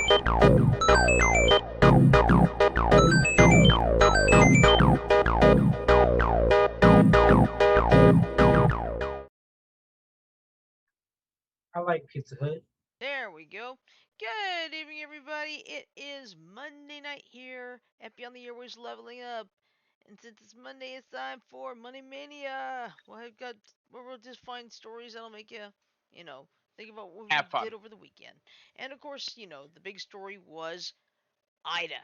I like Pizza Hut. There we go. Good evening, everybody. It is Monday night here at Beyond the Airways Leveling Up. And since it's Monday, it's time for Money Mania. We'll just find stories that'll make you, think about what we Have fun. did over the weekend. And of course, the big story was Ida.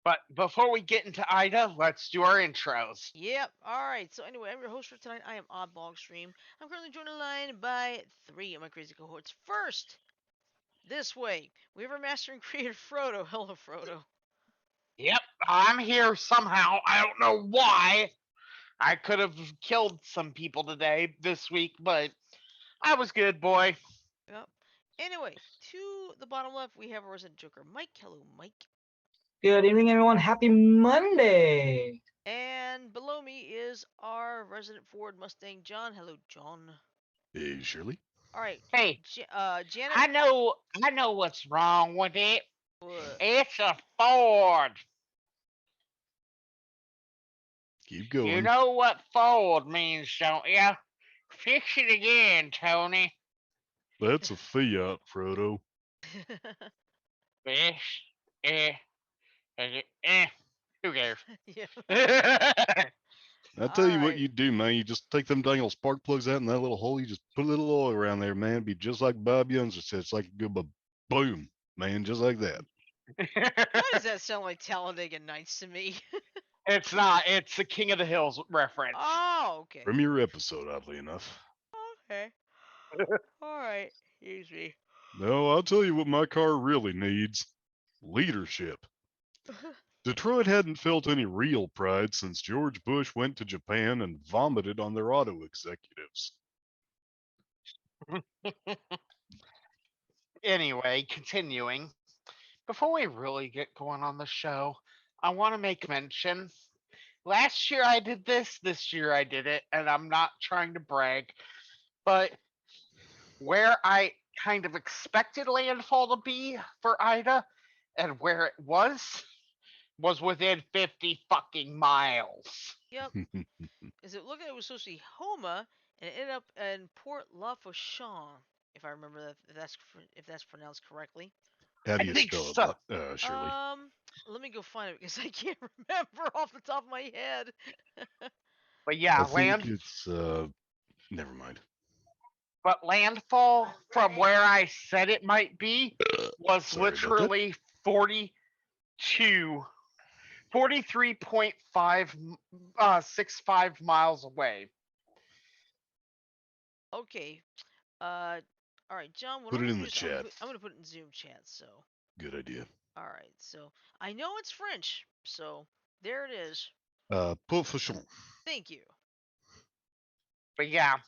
But before we get into Ida, let's do our intros. Yep. All right. So anyway, I'm your host for tonight. I am Oddball Extreme. I'm currently joined on the line by 3 of my crazy cohorts. First, this way, we have our master and creator Frodo. Hello, Frodo. Yep, I'm here somehow. I don't know why. I could have killed some people this week, but I was good, boy. Yep. Anyway, to the bottom left, we have our resident Joker, Mike. Hello, Mike. Good evening, everyone. Happy Monday. And below me is our resident Ford Mustang, John. Hello, John. Hey, Shirley. All right. Hey, Janet. I know what's wrong with it. What? It's a Ford. Keep going. You know what Ford means, don't you? Fix it again, Tony. That's a Fiat, Frodo. Fish. Who cares? Yeah. I tell you what Alright. you do, man. You just take them dang old spark plugs out in that little hole. You just put a little oil around there, man. It'd be just like Bob Young's said. It's like a good boom, man, just like that. Why does that sound like Talladega Nights to me? It's not. It's the King of the Hills reference. Oh, okay. From your episode, oddly enough. Okay. Alright. Excuse me. No, I'll tell you what my car really needs. Leadership. Detroit hadn't felt any real pride since George Bush went to Japan and vomited on their auto executives. Anyway, continuing. Before we really get going on the show, I want to make mention. Last year I did this year I did it, and I'm not trying to brag, but where I kind of expected landfall to be for Ida and where it was within 50 fucking miles. Yep. Is it looked like it was supposed to be Homa, and it ended up in Port La Fourchon, if I remember that, if that's pronounced correctly. How do I you think spell so. it, Shirley? Let me go find it because I can't remember off the top of my head. But yeah, I think it's never mind. But landfall from where I said it might be was Sorry about that. literally 43.65 miles away. Okay. All right, John. What Put I'm it gonna in do the is chat. I'm gonna put it in Zoom chat. So. Good idea. All right. So I know it's French. So there it is. Port Fauchon. Thank you. But yeah,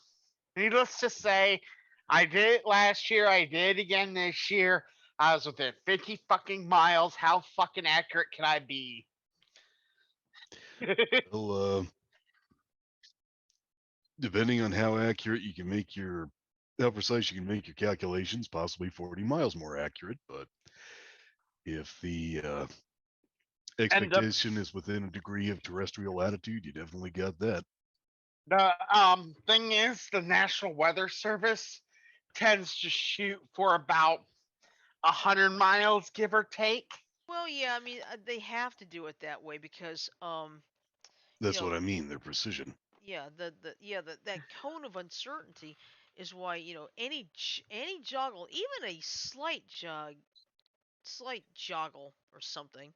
needless to say, I did it last year. I did it again this year. I was within 50 fucking miles. How fucking accurate can I be? Well, depending on how accurate you can make how precise you can make your calculations, possibly 40 miles more accurate. But if the expectation is within a degree of terrestrial latitude, you definitely got that. The thing is, the National Weather Service tends to shoot for about 100 miles, give or take. Well, yeah. I mean, they have to do it that way because That's what I mean. Their precision. Yeah, that cone of uncertainty is why any joggle, even a slight joggle or something,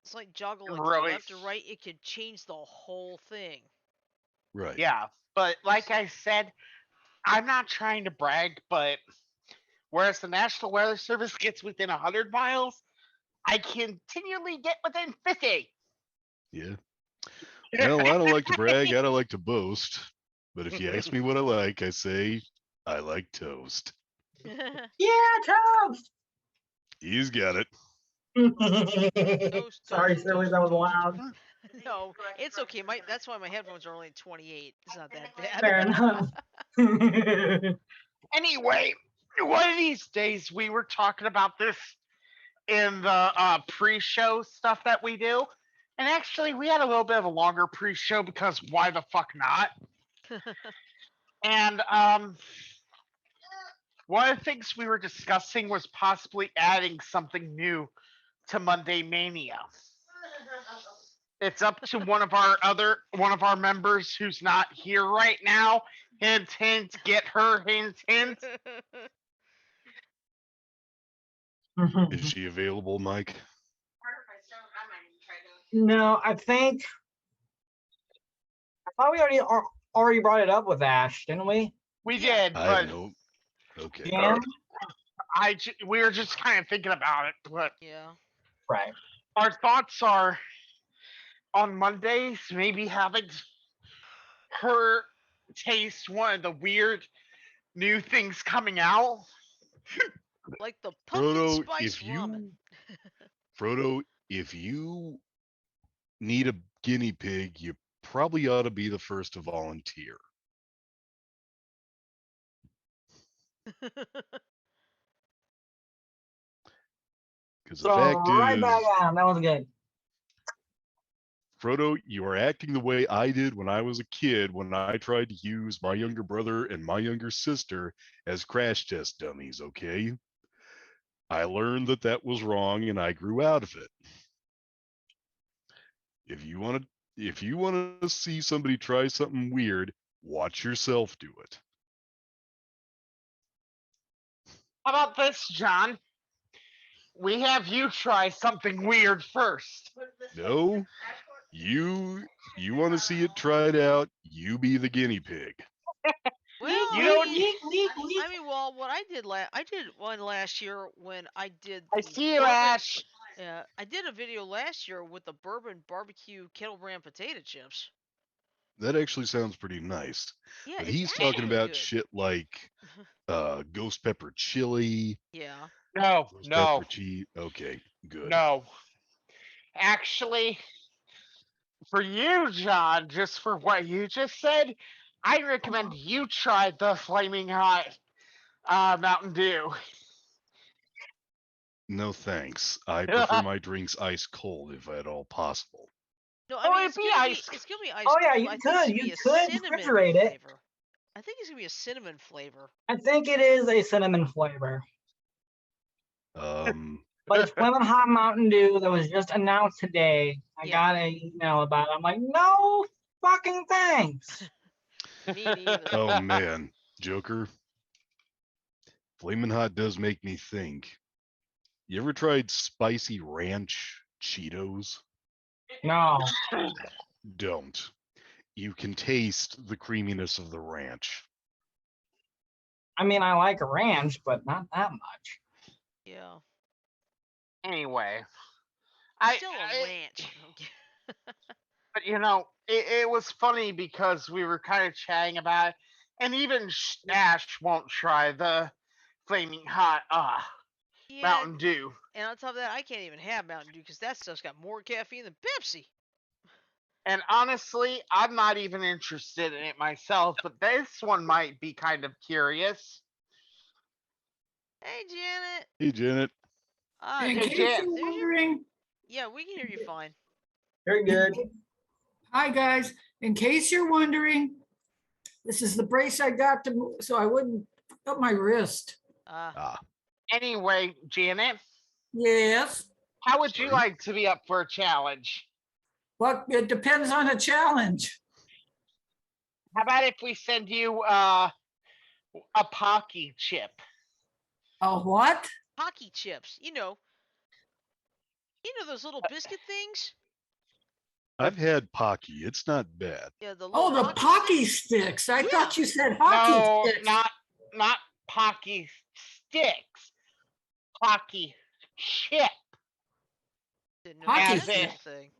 slight joggle like to the left or right, it could change the whole thing. Right. Yeah, but like I said, I'm not trying to brag, but whereas the National Weather Service gets within 100 miles, I continually get within 50. Yeah. Well, I don't like to brag. I don't like to boast. But if you ask me what I like, I say I like toast. Yeah, toast. He's got it. Toast, Sorry, toast, Shirley, toast, that was toast. loud. No, it's okay. That's why my headphones are only 28. It's not that bad. Fair enough. Anyway, one of these days we were talking about this in the pre-show stuff that we do, and actually we had a little bit of a longer pre-show because why the fuck not? And one of the things we were discussing was possibly adding something new to Monday Mania. It's up to one of our members who's not here right now. Hint, hint. Get her. Hint, hint. Is she available, Mike? No, I thought we already brought it up with Ash, didn't we? We Yeah. did, I but know. Okay. Jan? we were just kind of thinking about it. But Yeah. Right. our thoughts are on Mondays, maybe having her taste one of the weird new things coming out. Like the pumpkin Frodo, spice ramen. Frodo, if you need a guinea pig, you probably ought to be the first to volunteer. Because the So fact right back is, on. That was good. Frodo, you are acting the way I did when I was a kid when I tried to use my younger brother and my younger sister as crash test dummies, okay? I learned that was wrong and I grew out of it. If you want to see somebody try something weird, watch yourself do it. How about this, John? We have you try something weird first. No, you want to see it tried out, you be the guinea pig. Well, You don't- I mean, well, what I did I did one last year when I did. I the see you, bourbon- Ash. Yeah, I did a video last year with the bourbon barbecue kettle brand potato chips. That actually sounds pretty nice. Yeah, But it's he's talking actually about good. shit like ghost pepper chili, Yeah. No, ghost no, pepper cheese. Okay, good. no. Actually, for you, John, just for what you just said, I recommend you try the flaming hot Mountain Dew. No thanks. I prefer my drinks ice cold if at all possible. No, I Oh, mean it'd it's be gonna ice. be ice. Oh yeah, cold. you I think it's could. gonna You be a could cinnamon refrigerate it. flavor. I think it's gonna be a cinnamon flavor. I think it is a cinnamon flavor. But it's Flamin' Hot Mountain Dew that was just announced today. I got an email about it. I'm like, no fucking thanks. Me neither. Oh man, Joker. Flamin' Hot does make me think. You ever tried spicy ranch Cheetos? No. Don't. You can taste the creaminess of the ranch. I mean, I like ranch, but not that much. Yeah. Anyway, Still a ranch. But it was funny because we were kind of chatting about it, and even Ash won't try the flaming hot Yeah, Mountain Dew. and on top of that, I can't even have Mountain Dew because that stuff's got more caffeine than Pepsi. And honestly, I'm not even interested in it myself, but this one might be kind of curious. Hey, Janet. Hey, Janet. In Hey, case Jan. you're wondering, Yeah, we can hear you fine. Very good. hi guys. In case you're wondering, this is the brace I got to move so I wouldn't cut my wrist. Anyway, Janet, Yes. how would you Sorry? like to be up for a challenge? Well, it depends on the challenge. How about if we send you a Pocky chip? Oh, what? Hockey chips. You know those little biscuit things. I've had Pocky. It's not bad. Yeah, the Oh, little the Pocky sticks. I Yeah. thought you said hockey No, sticks. not Pocky sticks. Pocky chip. Didn't know Hockey that was a stick. thing.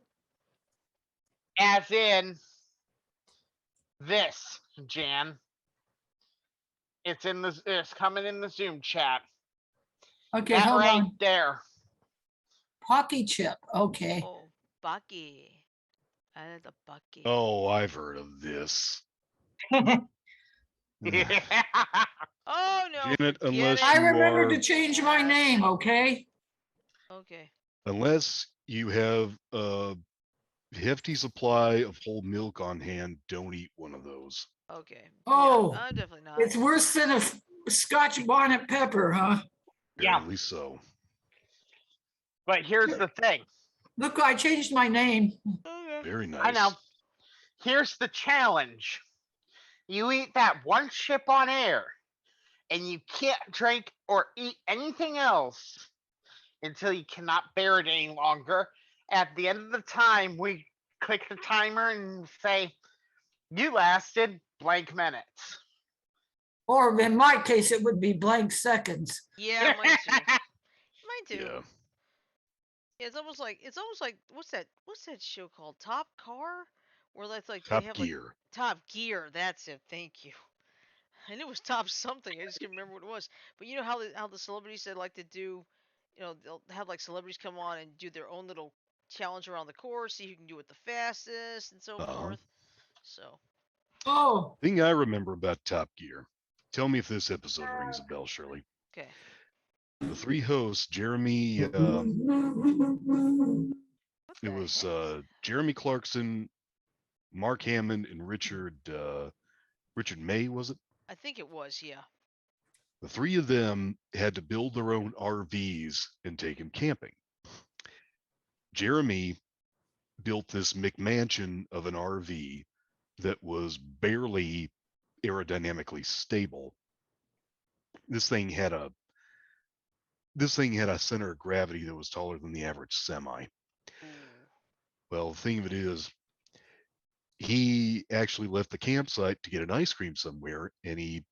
As in this, Jan. It's coming in the Zoom chat. Okay, That hold right on. there. Pocky chip. Okay. Oh, Bucky. I had the Bucky. Oh, I've heard of this. Oh no. Janet, forget unless it. I you remember are- to change my name, okay? Okay. Unless you have a hefty supply of whole milk on hand, don't eat one of those. Okay. Oh, Yeah, I'm definitely not. it's worse than a Scotch bonnet pepper, huh? Yeah. Apparently so. But here's the thing. Look, I changed my name. Okay. Very nice. I know. Here's the challenge. You eat that one chip on air, and you can't drink or eat anything else until you cannot bear it any longer. At the end of the time, we click the timer and say, you lasted blank minutes. Or in my case, it would be blank seconds. Yeah, mine too. Mine too. Yeah. Yeah, it's almost like what's that show called? Top Car? Where that's like Top they have Gear. like Top Gear, that's it. Thank you. I knew it was Top something. I just can't remember what it was. But you know how the celebrities they like to do, they'll have like celebrities come on and do their own little challenge around the course, see who can do it the fastest and so forth. So Oh, Thing I remember about Top Gear. Tell me if this episode rings a bell, Shirley. okay. The three hosts, Jeremy, What it the was heck? Jeremy Clarkson, Mark Hammond, and Richard May, was it? I think it was, yeah. The three of them had to build their own RVs and take them camping. Jeremy built this McMansion of an RV that was barely aerodynamically stable. This thing had a center of gravity that was taller than the average semi. Ooh. Well, the thing of it is, he actually left the campsite to get an ice cream somewhere, and he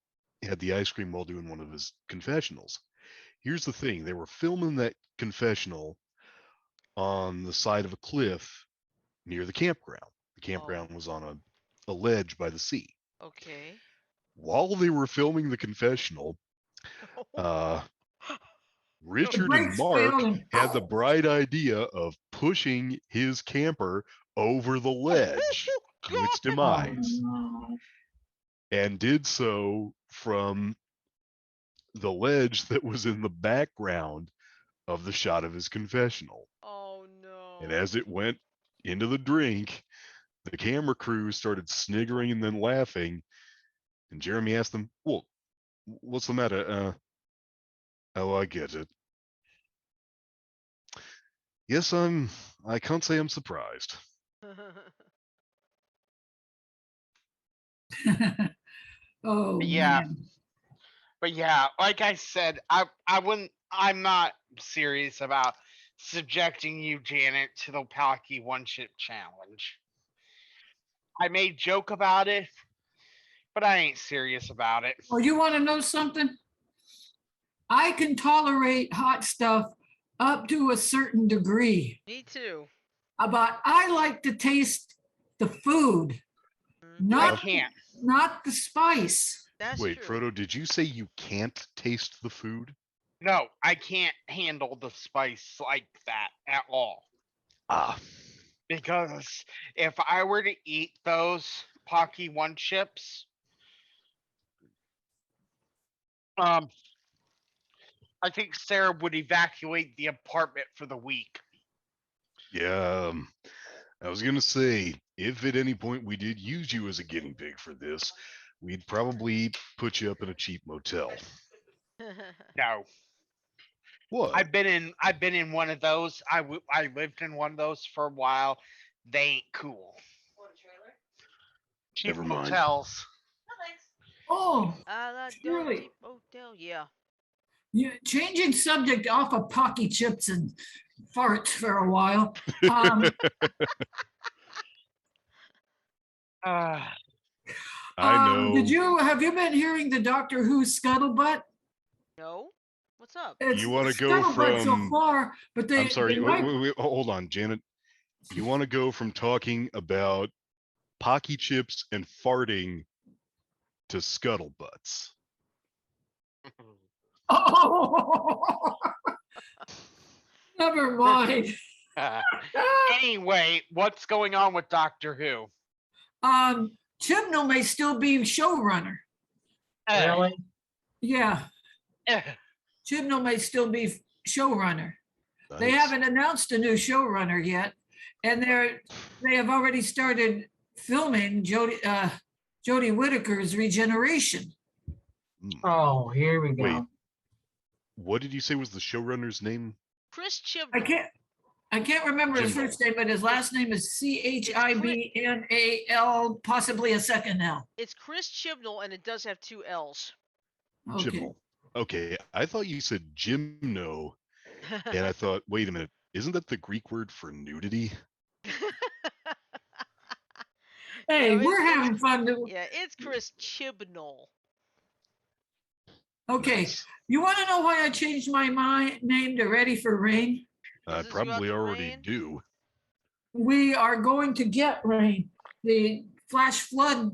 had the ice cream while doing one of his confessionals. Here's the thing: they were filming that confessional on the side of a cliff near the campground. The campground was on a ledge by the sea. Okay. While they were filming the confessional, Richard and brakes Mark failed and- had the bright idea of pushing his camper over the ledge to its demise, and did so from the ledge that was in the background of the shot of his confessional. Oh no. And as it went into the drink, the camera crew started sniggering and then laughing. And Jeremy asked them, "Well, what's the matter?" Oh, I get it. Yes, I can't say I'm surprised. Oh, Yeah. man. But yeah, like I said, I'm not serious about subjecting you, Janet, to the Palky one chip challenge. I may joke about it, but I ain't serious about it. Oh, you want to know something? I can tolerate hot stuff up to a certain degree, Me too. but I like to taste the food, I not can't. not the spice. That's Wait, true. Frodo, did you say you can't taste the food? No, I can't handle the spice like that at all. Ah, Because if I were to eat those Pocky one chips, I think Sarah would evacuate the apartment for the week. yeah. I was gonna say, if at any point we did use you as a guinea pig for this, we'd probably put you up in a cheap motel. No, What? I've been in one of those. I lived in one of those for a while. They ain't cool. Cheap Never mind. motels. Oh, I like Really? cheap hotel. Yeah. yeah, changing subject off of Pocky chips and farts for a while. Um, Ah, I know. have you been hearing the Doctor Who scuttlebutt? No. What's up? It's You wanna go scuttlebutt so from- far, but they I'm sorry. they Wait, might- wait, hold on, Janet. You want to go from talking about Pocky chips and farting to scuttlebutts? Oh, never mind. anyway, what's going on with Doctor Who? Chibnall may still be showrunner. Really? Yeah, Eh. Chibnall may still be showrunner. They Nice. haven't announced a new showrunner yet, and they have already started filming Jodie Whittaker's Regeneration. Hmm. Oh, here we go. Wait. What did you say was the showrunner's name? Chris I Chibnall. can't remember his Chibnall. first name, but his last name is Chibnall, possibly a second L. It's Chris Chibnall, and it does have 2 L's. Okay. Chibnall. Okay, I thought you said gymno, and I thought, wait a minute, isn't that the Greek word for nudity? Hey, No, we're it's- having fun. Yeah, it's Chris Chibnall. Okay, Nice. you want to know why I changed my name to Ready for Rain? I Does this go out probably to already rain? do. We are going to get rain. The flash flood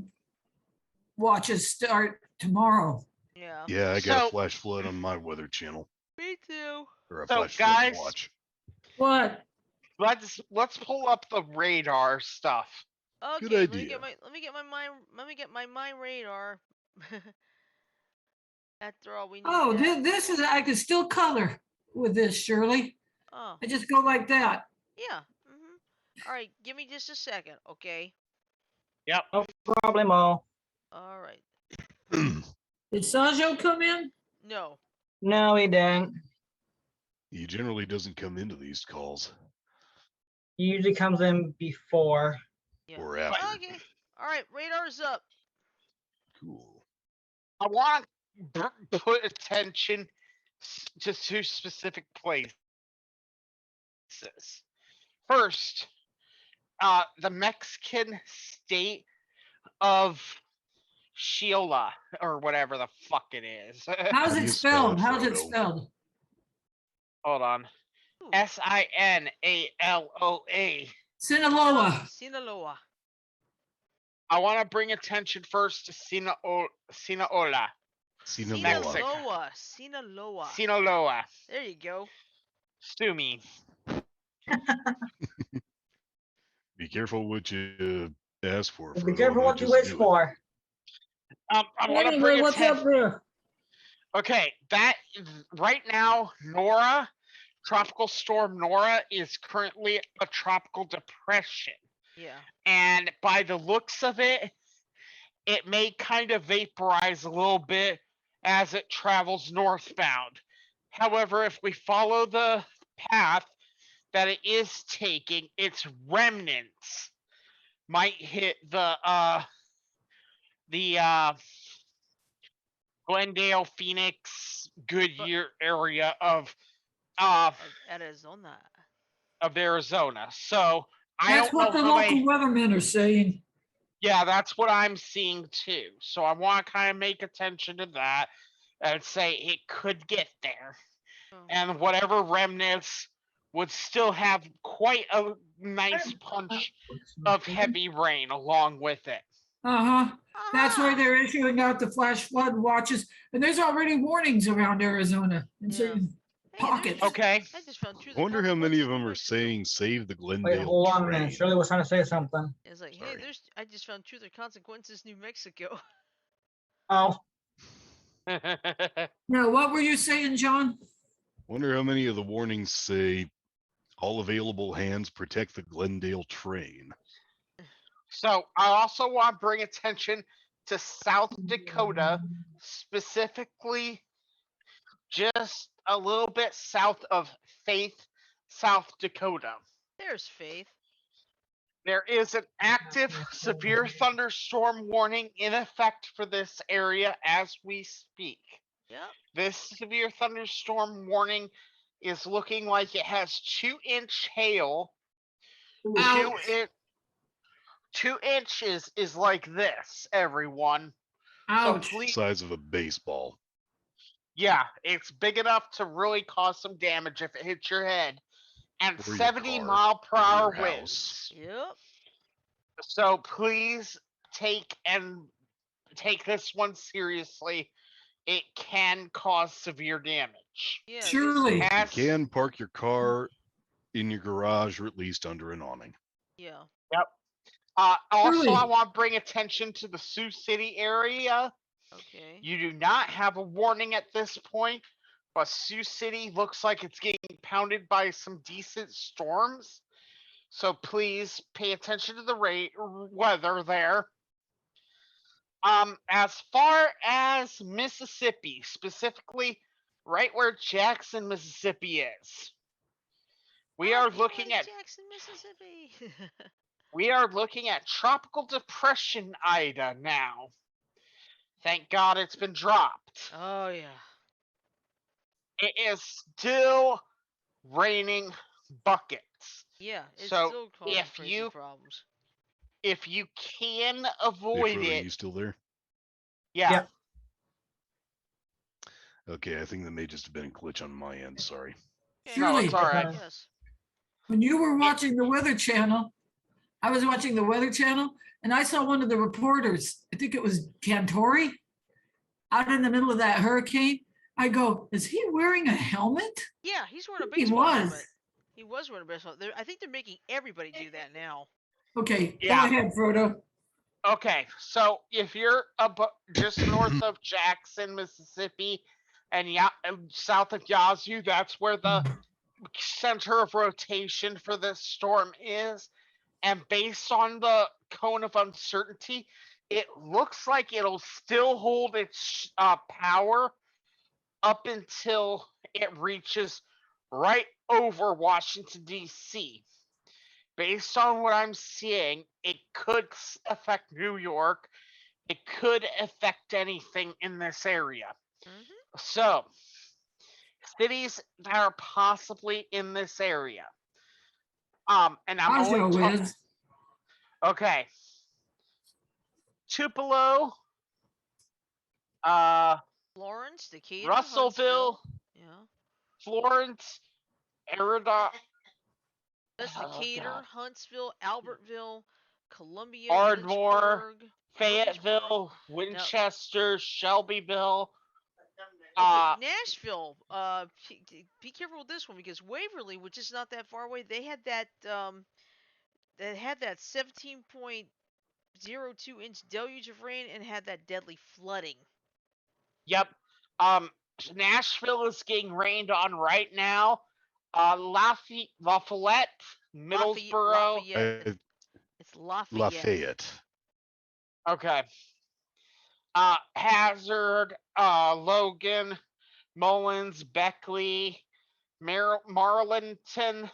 watches start tomorrow. Yeah. Yeah, I got So- a flash flood on my weather channel, Me too. or a So, flash flood guys- watch. What? Let's pull up the radar stuff. Okay, Good let me idea. get my mind radar. After all, we need Oh, that. this is, I can still color with this, Shirley. Oh, I just go like that. yeah. All right, give me just a second, okay? Yep. No problemo. All right. Did Sanjo come in? No. No, he didn't. He generally doesn't come into these calls He usually comes in before. Yeah. or after. Okay. All right, radar's up. Cool. I want to put attention to 2 specific places. First, the Mexican state of Sheila, or whatever the fuck it is. How's How do it you spell spelled? it, How's it Frodo? spelled? Hold on. Ooh, Sinaloa. Sinaloa. Sinaloa. I want to bring attention first to Sinaloa. Sinaloa. Sinaloa. Sinaloa. Sinaloa. There you go. Sue me. Be careful what you ask for. Be Frodo, careful and what you just wish do it. for. I want to Anyway, bring what's attention. up there? Okay, that right now, Nora, Tropical Storm Nora, is currently a tropical depression. Yeah. And by the looks of it, it may kind of vaporize a little bit as it travels northbound. However, if we follow the path that it is taking, its remnants might hit the Glendale, Phoenix, Goodyear area of Arizona. Arizona. So I That's don't know what the how local many. weathermen are saying. Yeah, that's what I'm seeing too. So I want to kind of make attention to that and say it could get there. Oh. And whatever remnants would still have quite a nice punch of heavy rain along with it. Uh-huh. That's why Ah! they're issuing out the flash flood watches. And there's already warnings around Arizona in Yeah. certain Hey, pockets. Okay. I just found truth. I wonder how many of them are saying save the Wait, Glendale hold on a train. minute. Shirley was trying to say something. It's like, hey, Sorry. I just found truth or consequences, New Mexico. Oh, Now, what were you saying, John? Wonder how many of the warnings say all available hands protect the Glendale train. So I also want to bring attention to South Dakota, specifically just a little bit south of Faith, South Dakota. There's faith. There is an active severe thunderstorm warning in effect for this area as we speak. Yep. This severe thunderstorm warning is looking like it has 2-inch hail. Ouch. 2 inches is like this, everyone. So Ouch. please, Size of a baseball. yeah, it's big enough to really cause some damage if it hits your head. And Or your 70 car, mile per hour or your house. winds. Yep. So please take this one seriously. It can cause severe damage. Yeah. Surely. You As- can park your car in your garage or at least under an awning. Yeah. Also, Really? I want to bring attention to the Sioux City area. Okay. You do not have a warning at this point, but Sioux City looks like it's getting pounded by some decent storms. So please pay attention to the weather there. As far as Mississippi, specifically right where Jackson, Mississippi is, we are looking at Jackson, Mississippi. we are looking at Tropical Depression Ida now. Thank God it's been dropped. Oh yeah. It is still raining buckets. Yeah, it's So still causing if crazy you problems. if you can Hey, avoid Frodo, it, you still there? yeah. Yep. Okay, I think that may just have been a glitch on my end. Sorry. Okay. No, Shirley, it's all right. Yes. when you were watching the Weather Channel, I was watching the Weather Channel, and I saw one of the reporters, I think it was Cantori, out in the middle of that hurricane. I go, is he wearing a helmet? Yeah, he's wearing a He baseball was. helmet. He was wearing a baseball. I think they're making everybody do that now. Okay, Yeah. go ahead, Frodo. Okay, so if you're just north of Jackson, Mississippi, and south of Yazoo, that's where the center of rotation for this storm is. And based on the cone of uncertainty, it looks like it'll still hold its power up until it reaches right over Washington, D.C. Based on what I'm seeing, it could affect New York. It could affect anything in this area. Mm-hmm. So, cities that are possibly in this area. And I'm only Ajo talking. is. Okay. Tupelo, Florence, Decatur, Russellville, Huntsville. Yeah. Florence, Arizona. That's Oh, Decatur, God. Huntsville, Albertville, Columbia, Ardmore, Lynchburg, Fayetteville, Winchester, Shelbyville. Okay, Nashville. Be careful with this one because Waverly, which is not that far away, they had that 17.02-inch deluge of rain and had that deadly flooding. Yep. Nashville is getting rained on right now. Lafayette, Middlesboro. Lafayette. It's Lafayette. Lafayette. Okay. Hazard, Logan, Mullins, Beckley, Marlinton,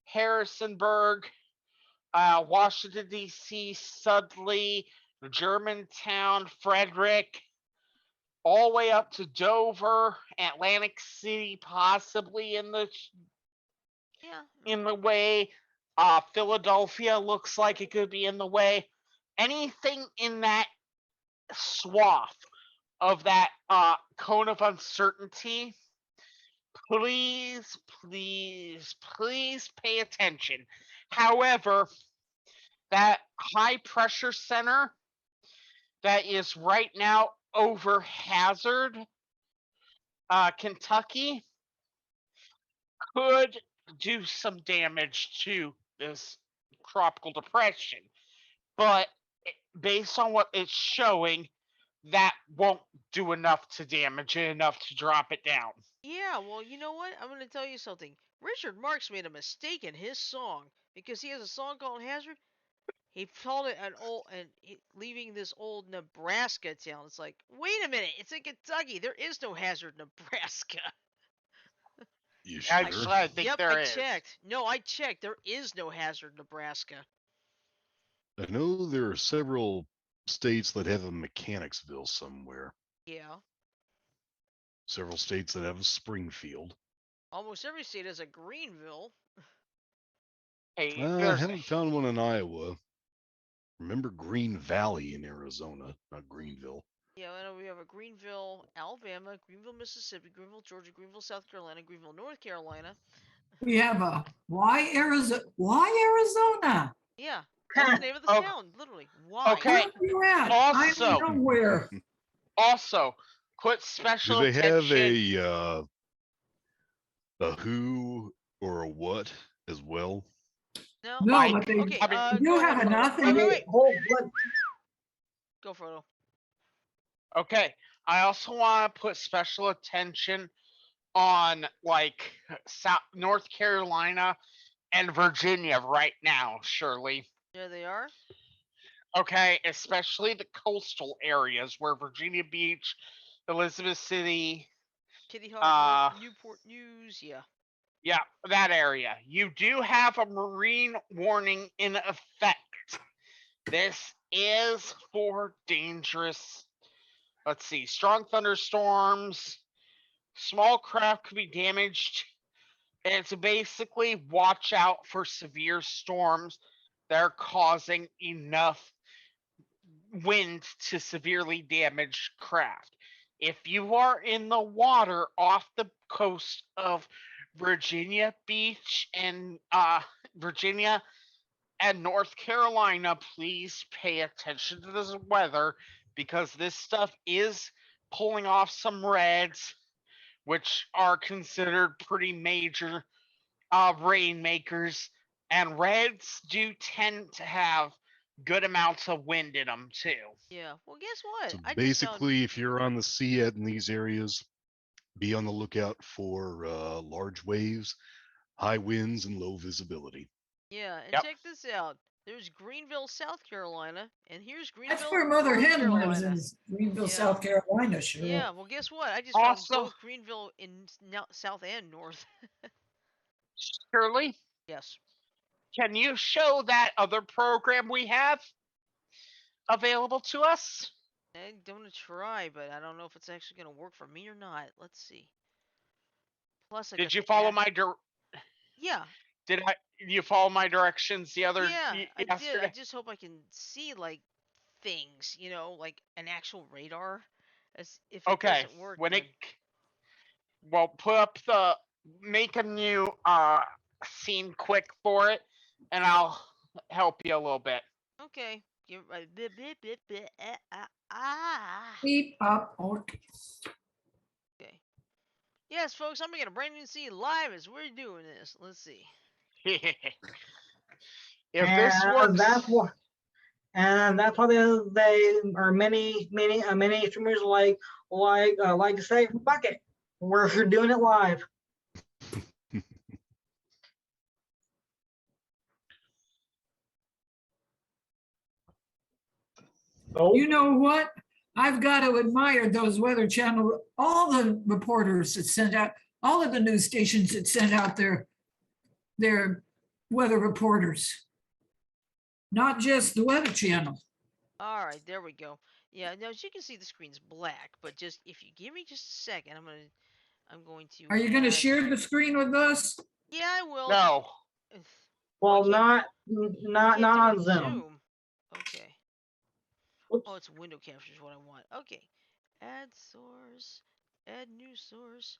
Harrisonburg, Washington, D.C., Sudley, Germantown, Frederick, all the way up to Dover, Atlantic City, possibly in the way. Philadelphia looks like it could be in the way. Anything in that swath of that cone of uncertainty, please pay attention. However, that high pressure center that is right now over Hazard, Kentucky, could do some damage to this tropical depression. But based on what it's showing, that won't do enough to damage it enough to drop it down. Yeah, well, you know what? I'm going to tell you something. Richard Marx made a mistake in his song because he has a song called Hazard. He called it leaving this old Nebraska town. It's like, wait a minute, it's in Kentucky. There is no Hazard, Nebraska. You sure? Actually, I think there is. Checked. No, I checked. There is no Hazard, Nebraska. I know there are several states that have a Mechanicsville somewhere. Yeah. Several states that have a Springfield. Almost every state has a Greenville. Hey, I haven't found one in Iowa. Remember Green Valley in Arizona, not Greenville. Yeah, I know we have a Greenville, Alabama, Greenville, Mississippi, Greenville, Georgia, Greenville, South Carolina, Greenville, North Carolina. We have a why Arizona? Why Arizona? Yeah, that's the name of the town, literally. Why? Okay. Where are you at? Also, I'm nowhere. Also, put special attention. Do they have a who or a what as well? No, No, but they okay, do have a nothing. Wait. Hold, Go, Frodo. Okay. I also want to put special attention on like North Carolina and Virginia right now, Shirley. There they are. Okay, especially the coastal areas where Virginia Beach, Elizabeth City, Kitty Hawk, Newport News. Yeah, that area. You do have a marine warning in effect. This is for dangerous. Let's see, strong thunderstorms, small craft could be damaged. It's basically watch out for severe storms that are causing enough wind to severely damage craft. If you are in the water off the coast of Virginia Beach and Virginia and North Carolina, please pay attention to this weather because this stuff is pulling off some reds, which are considered pretty major rainmakers. And reds do tend to have good amounts of wind in them too. Yeah. Well, guess what? So I just found. basically, if you're on the sea in these areas, be on the lookout for large waves, high winds, and low visibility. Yeah, and Yep. check this out. There's Greenville, South Carolina, and here's Greenville, That's where Mother North Hen lives, Carolina. is Greenville, Yeah. South Carolina, sure. Yeah, well, guess what? I just found Also- both Greenville in South and North. Shirley, Yes. can you show that other program we have available to us? I'm gonna try, but I don't know if it's actually gonna work for me or not. Let's see. Plus, I got Did you the follow app. my Yeah. Did you follow my directions the other Yeah, I did. yesterday? I just hope I can see like things, like an actual radar. As if it Okay, doesn't work, when then... well, make a new scene quick for it, and I'll help you a little bit. Okay. Beep up. Okay. Okay. Yes, folks, I'm making a brand new scene live as we're doing this. Let's see. If this works, that's what, and that's why they are many streamers like to say, fuck it, we're doing it live. Oh, You know what? I've got to admire those Weather Channel, all the reporters that sent out, all of the news stations that sent out their weather reporters. Not just the Weather Channel. All right, there we go. Yeah, now as you can see, the screen's black, but just if you give me just a second, I'm going to. Are you going to add- share the screen with us? Yeah, I will. no. well, I can't- not can't do it on in Zoom. Okay. Oops. Oh, it's window capture is what I want. Okay. Add source. Add new source.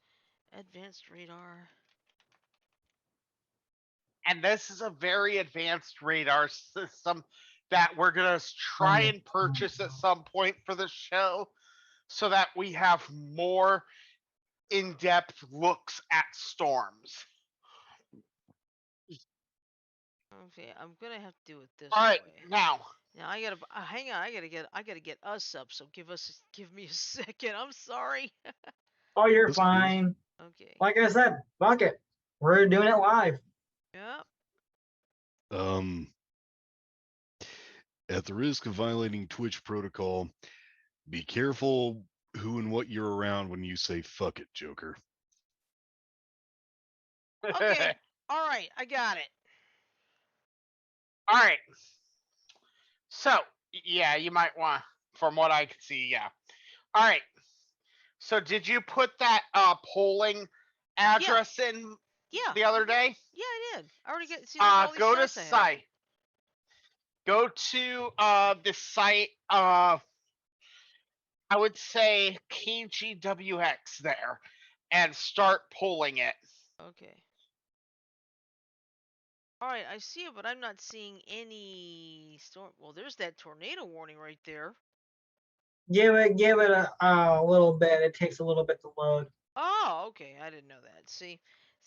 Advanced radar. And this is a very advanced radar system that we're gonna try and purchase at some point for the show, so that we have more in-depth looks at storms. Okay, I'm gonna have to do it this All right, way. now. Now I gotta hang on. I gotta get us up. So give me a second. I'm sorry. Oh, you're That's cool. fine. Okay. Like I said, fuck it, we're doing it live. Yep. At the risk of violating Twitch protocol, be careful who and what you're around when you say fuck it, Joker. Okay. All right. I got it. All right. So, yeah, you might want, from what I can see, yeah. All right. So, did you put that polling address in Yeah. the other day? Yeah, I did. I already got. See, there's all these Go to sites I have. site. Go to the site. I would say KGWX there, and start pulling it. Okay. All right, I see it, but I'm not seeing any storm. Well, there's that tornado warning right there. Give it a little bit. It takes a little bit to load. Oh, okay. I didn't know that. See,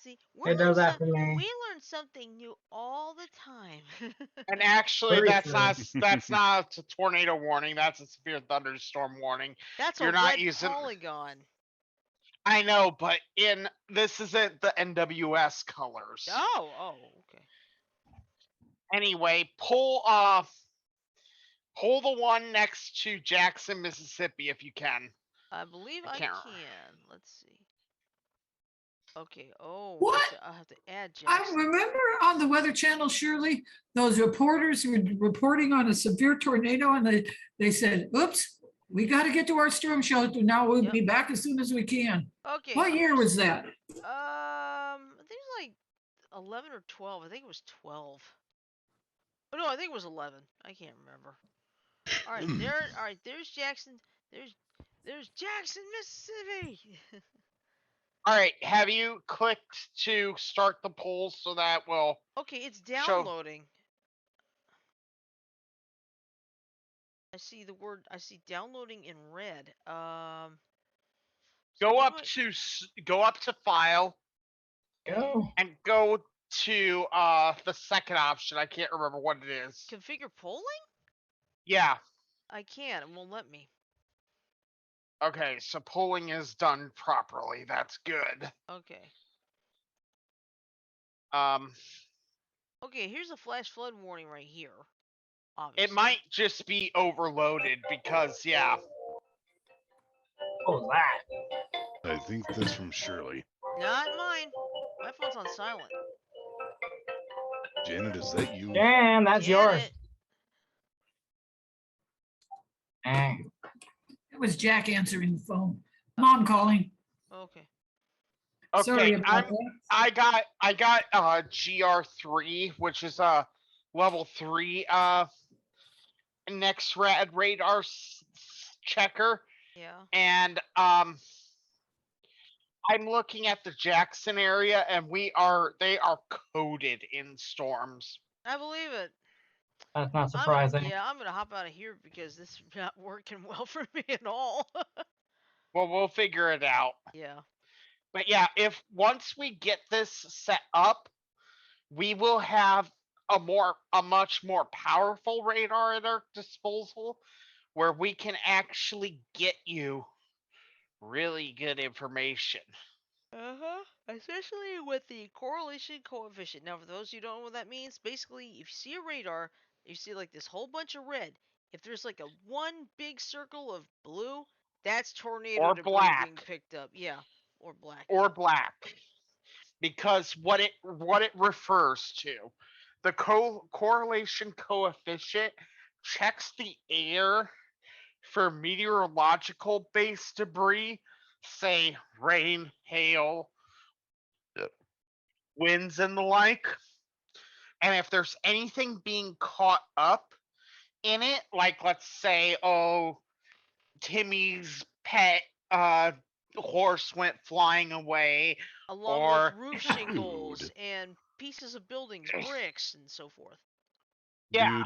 See, It does that for me. we learn something new all the time. And actually, Very that's true. not a tornado warning. That's a severe thunderstorm warning. That's You're a not red using. polygon. I know, but this isn't the NWS colors. Oh, okay. Anyway, pull the one next to Jackson, Mississippi, if you can. I believe I can't can. Let's see. Okay. Oh, What? I'll have to add I Jackson. remember on the Weather Channel, Shirley, those reporters were reporting on a severe tornado and they said, oops, we got to get to our storm shelter now. We'll be back as soon as we can. Okay. What year was that? I think it was like 11 or 12. I think it was 12. Oh, no, I think it was 11. I can't remember. All right, there's Jackson. There's Jackson, Mississippi. All right, have you clicked to start the poll so that will? Okay, it's downloading. I see downloading in red. Go up to file. Go. And go to the second option. I can't remember what it is. Configure polling? Yeah. I can't. It won't let me. Okay, so polling is done properly. That's good. Okay. Okay, here's a flash flood warning right here. Obviously. It might just be overloaded because yeah. What was that? I think that's from Shirley. Not mine. My phone's on silent. Janet, is that you? Damn, that's yours. Dang. It was Jack answering the phone. Mom calling. Okay. Sorry Okay, about that. I got Gr2, which is a level 3 next radar checker. Yeah. And I'm looking at the Jackson area, and they are coated in storms. I believe it. That's not surprising. I'm gonna hop out of here because this is not working well for me at all. Well, we'll figure it out. Yeah. But yeah, once we get this set up, we will have a much more powerful radar at our disposal, where we can actually get you really good information. Especially with the correlation coefficient. Now, for those who don't know what that means, basically, if you see a radar, you see like this whole bunch of red. If there's like a one big circle of blue, that's tornado Or debris black. being picked up. Yeah, or black. Or black. Because what it refers to, the correlation coefficient checks the air for meteorological based debris, say rain, hail, winds, and the like. And if there's anything being caught up in it, like let's say, Timmy's pet horse went flying away, Along with roof shingles and pieces of buildings, bricks, and so forth. Yeah. Dude,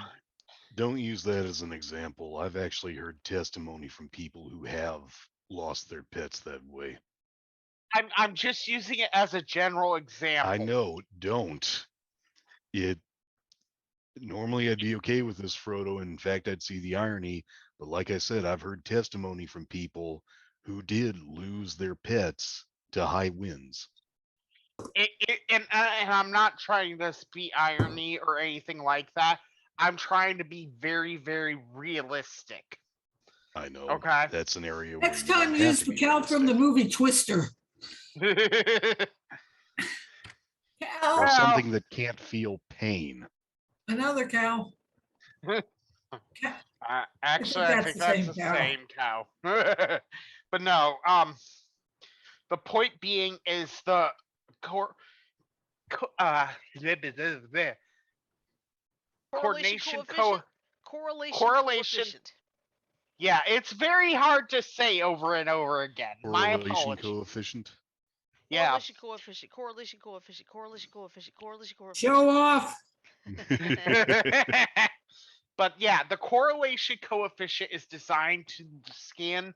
don't use that as an example. I've actually heard testimony from people who have lost their pets that way. I'm just using it as a general example. I know, don't. Normally I'd be okay with this, Frodo. In fact, I'd see the irony. But like I said, I've heard testimony from people who did lose their pets to high winds. And I'm not trying to be irony or anything like that. I'm trying to be very, very realistic. I know. Okay. That's an area Next where time use the cow from the movie Twister. Cow. Or something that can't feel pain. Another cow. Actually, I think that's the same cow. But no, the point being is the correlation coefficient. Yeah, it's very hard to say over and over again. My Correlation apologies. coefficient. Yeah. Correlation coefficient. Show off. But yeah, the correlation coefficient is designed to scan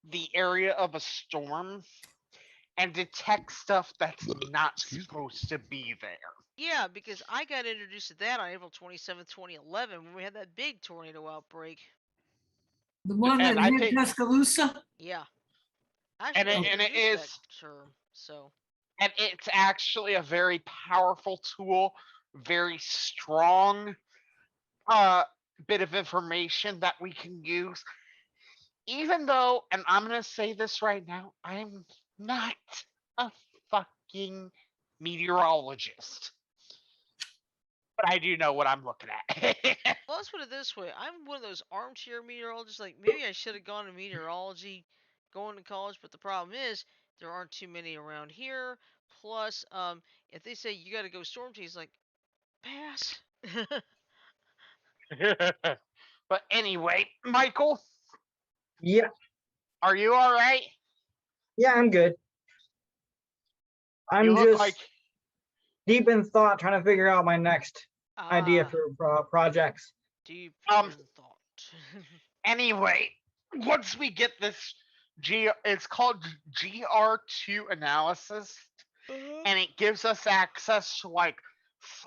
the area of a storm and detect stuff that's not Excuse me. supposed to be there. Yeah, because I got introduced to that on April 27th, 2011, when we had that big tornado outbreak. The one that And I hit think, Tuscaloosa? Yeah. and Actually, I it introduced is, that term, so. and it's actually a very powerful tool, very strong bit of information that we can use. Even though, and I'm gonna say this right now, I'm not a fucking meteorologist, but I do know what I'm looking at. Well, let's put it this way. I'm one of those armchair meteorologists. Like, maybe I should have gone to meteorology going to college, but the problem is there aren't too many around here. Plus, if they say you got to go storm chase, like, pass. But anyway, Michael, Yeah, are you all right? yeah, I'm good. You I'm look just like deep in thought, trying to figure out my next idea for projects. Deep Um, in thought. anyway. Once we get this it's called Gr2 Analysis, and it gives us access to like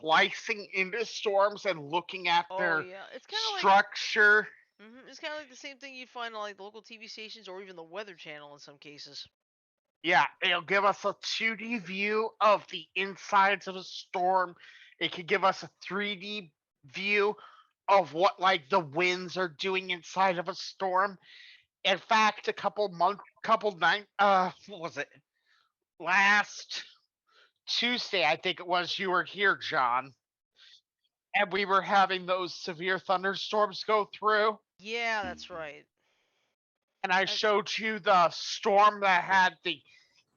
slicing into storms and looking at Oh their yeah, it's kind of like structure. it's kind of like the same thing you find on like the local TV stations or even the Weather Channel in some cases. Yeah, it'll give us a 2D view of the insides of a storm. It could give us a 3D view of what like the winds are doing inside of a storm. In fact, what was it? Last Tuesday, I think it was, you were here, John, and we were having those severe thunderstorms go through. Yeah, that's right. And I showed you the storm that had the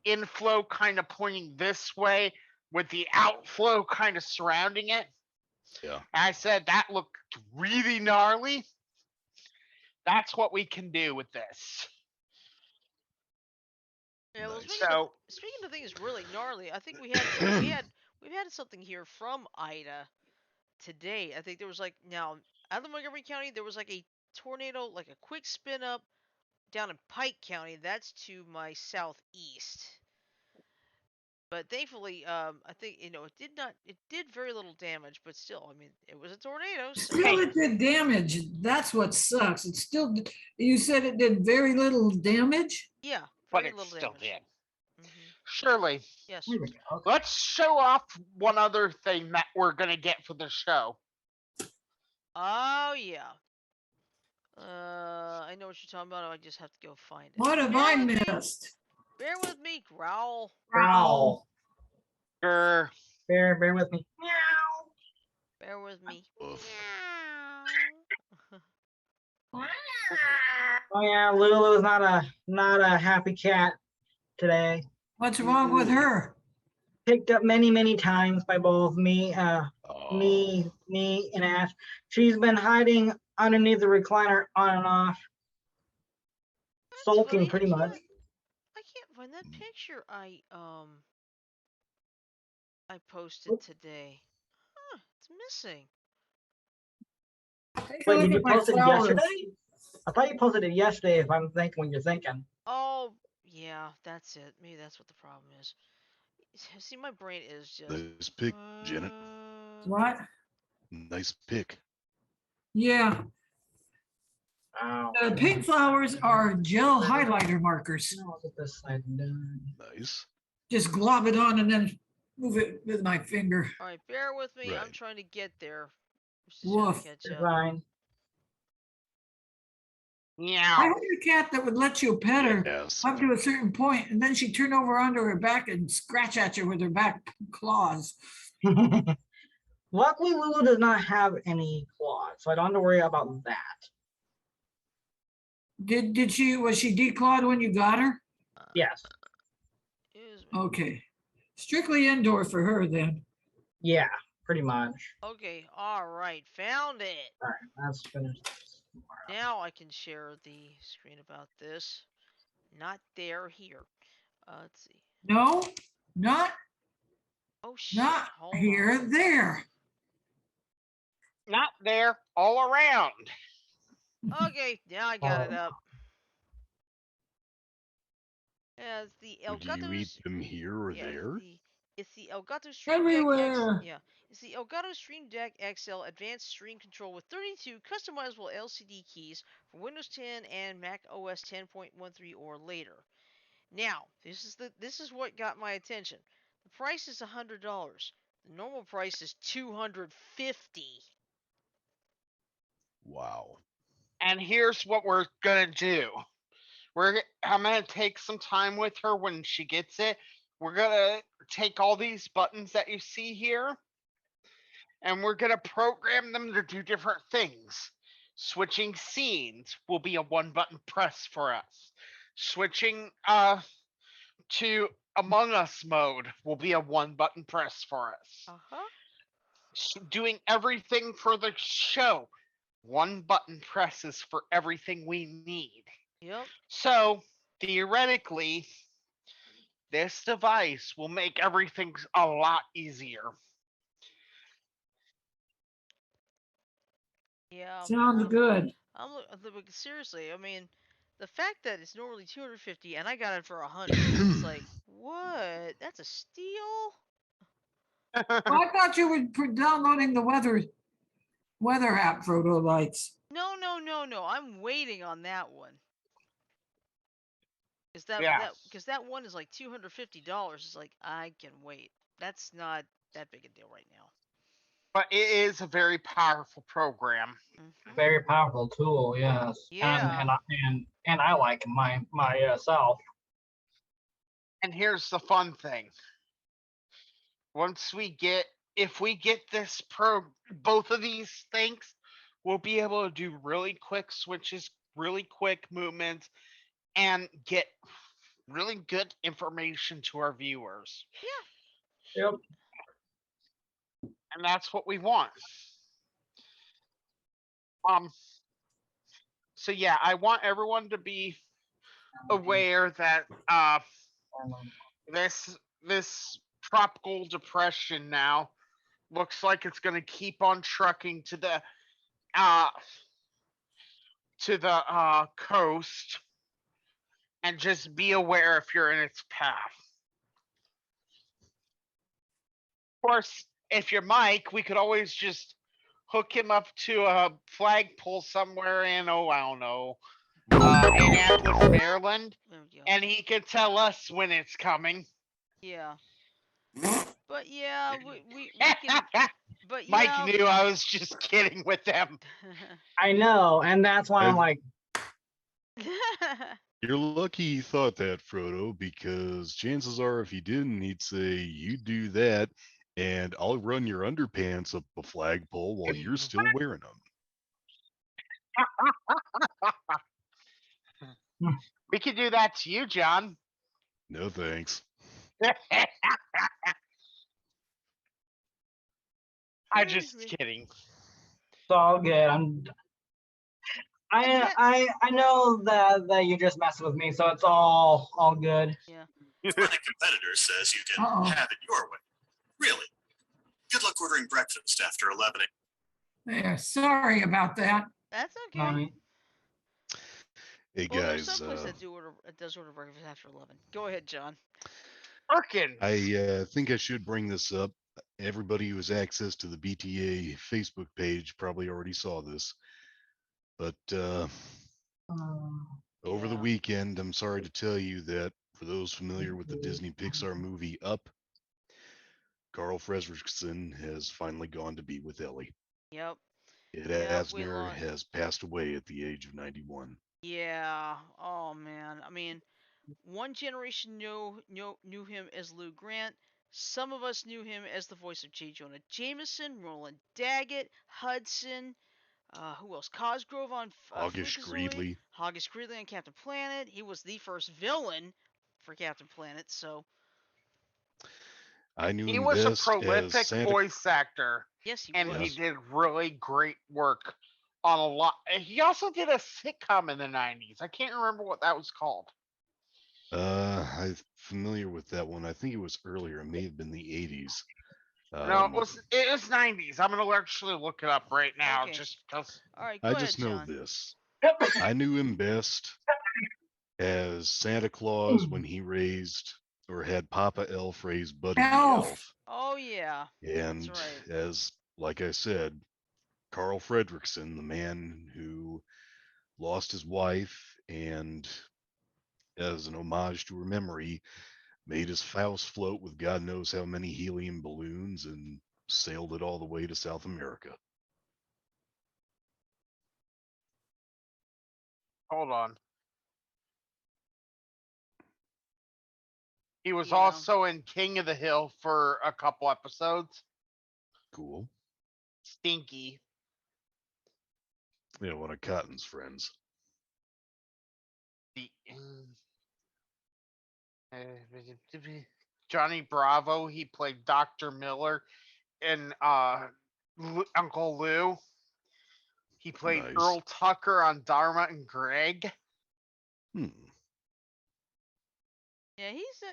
inflow kind of pointing this way with the outflow kind of surrounding it. Yeah. And I said that looked really gnarly. That's what we can do with this. Yeah, well, Nice. So speaking of things really gnarly, I think we've had something here from Ida today. I think there was like now out of Montgomery County there was like a tornado, like a quick spin up down in Pike County. That's to my southeast. But thankfully, I think it did very little damage, but still, I mean, it was a tornado, so Still, it did damage. That's what sucks. It still, you said it did very little damage? yeah, but very it little still damage. did. Hmm. Shirley, Yes. There we go. let's show off one other thing that we're gonna get for the show. Oh yeah. I know what you're talking about. I just have to go find it. What have I missed? Bear with me, growl. Growl. Grr. Bear with me. Bear with me. Oof. Oh yeah, Lulu is not a happy cat today. What's wrong with her? Picked up many times by both me and Ash. She's been hiding underneath the recliner on and off, That's sulking funny. pretty much. I can't find that picture I posted today. Huh, it's missing. Take a Wait, look did you at my post it flowers. yesterday? I thought you posted it yesterday. If I'm thinking what you're thinking. Oh, yeah, that's it. Maybe that's what the problem is. See, my brain is just. Nice pick, Janet. What? Nice pick. Yeah, Oh, the pink flowers are gel highlighter markers. I'll get this side done. Nice. Just glob it on and then move it with my finger. All right, bear with me. I'm Right. trying to get there. Just trying to Woof. catch up. Fine. I Yeah. had a cat that would let you pet her Yes. up to a certain point, and then she'd turn over onto her back and scratch at you with her back claws. Luckily, Lulu does not have any claws, so I don't have to worry about that. Was she declawed when you got her? Yes. Excuse me. Okay. Strictly indoor for her then. Yeah, pretty much. Okay, all right, found it. All right, let's finish this. Now I can share the screen about this. Not there, here. Let's see. No, not Oh shit! not Hold here, on. there. Not there, all around. Okay, now I got it up. Yeah, has the Do you eat Elgato's. them here or Yeah, there? it's the Elgato Stream Deck X. Everywhere. Yeah, it's the Elgato Stream Deck XL Advanced Stream Control with 32 customizable LCD keys for Windows 10 and Mac OS 10.13 or later. Now, this is what got my attention. The price is $100. The normal price is $250. Wow. And here's what we're gonna do. I'm gonna take some time with her when she gets it. We're gonna take all these buttons that you see here, and we're gonna program them to do different things. Switching scenes will be a one button press for us. Switching to Among Us mode will be a one button press for us. Uh-huh. Doing everything for the show, one button presses for everything we need. Yep. So theoretically, this device will make everything a lot easier. Yeah. Sounds good. Seriously, I mean, the fact that it's normally 250 and I got it for 100, it's like, what? That's a steal? Well, I thought you were downloading the weather app, Proto Lights. No, no, no, no. I'm waiting on that one. Cause Yeah. that one is like $250. It's like I can wait. That's not that big a deal right now. But it is a very powerful program. Mhm. Very powerful tool, yes. Yeah. And I like myself. And here's the fun thing. If we get both of these things, we'll be able to do really quick switches, really quick movements, and get really good information to our viewers. Yeah. Yep. And that's what we want. So yeah, I want everyone to be aware that this tropical depression now looks like it's going to keep on trucking to the coast, and just be aware if you're in its path. Of course, if you're Mike, we could always just hook him up to a flagpole somewhere in, I don't know, Annapolis, Maryland, There we go. and he could tell us when it's coming. Yeah. But yeah, we can. But yeah. Mike knew I was just kidding with them. I know, and that's why I'm like, You're lucky he thought that, Frodo, because chances are if he didn't, he'd say, you do that, and I'll run your underpants up a flagpole while you're still wearing them. We could do that to you, John. No thanks. I'm just kidding. it's all good. I know that you just messed with me, so it's all good. Yeah. If my competitor says you can have it your way, really, good luck ordering breakfast after 11 a.m. There. Sorry about that. That's okay. Hey Well, guys, there's some place that does order breakfast after 11. Go ahead, John. Perkins. I think I should bring this up. Everybody who has access to the BTA Facebook page probably already saw this. But over the weekend, I'm sorry to tell you that for those familiar with the Disney Pixar movie Up, Carl Fredricksen has finally gone to be with Ellie. Yep. Ed Asner has passed away at the age of 91. Yeah. Oh man. I mean, one generation knew him as Lou Grant. Some of us knew him as the voice of J. Jonah Jameson, Roland Daggett, Hudson. Who else? Cosgrove on August Greeley. August Greeley on Captain Planet. He was the first villain for Captain Planet, so. I knew he him was a best prolific as Santa. voice actor. Yes, he and was. he did really great work on a lot. He also did a sitcom in the 90s. I can't remember what that was called. I'm familiar with that one. I think it was earlier. It may have been the 80s. No, it was 90s. I'm gonna actually look it up right now, Okay. just because. All right, I go just ahead, know John. this. I knew him best as Santa Claus when he raised or had Papa Elf raise Buddy the Elf. Elf. Oh yeah. And That's right. as, like I said, Carl Fredricksen, the man who lost his wife and as an homage to her memory, made his Faust float with God knows how many helium balloons and sailed it all the way to South America. Hold on. He was Yeah. also in King of the Hill for a couple episodes. Cool. Stinky. Yeah, one of Cotton's friends. The, Johnny Bravo. He played Dr. Miller in Uncle Lou. He played Nice. Earl Tucker on Dharma and Greg. Yeah,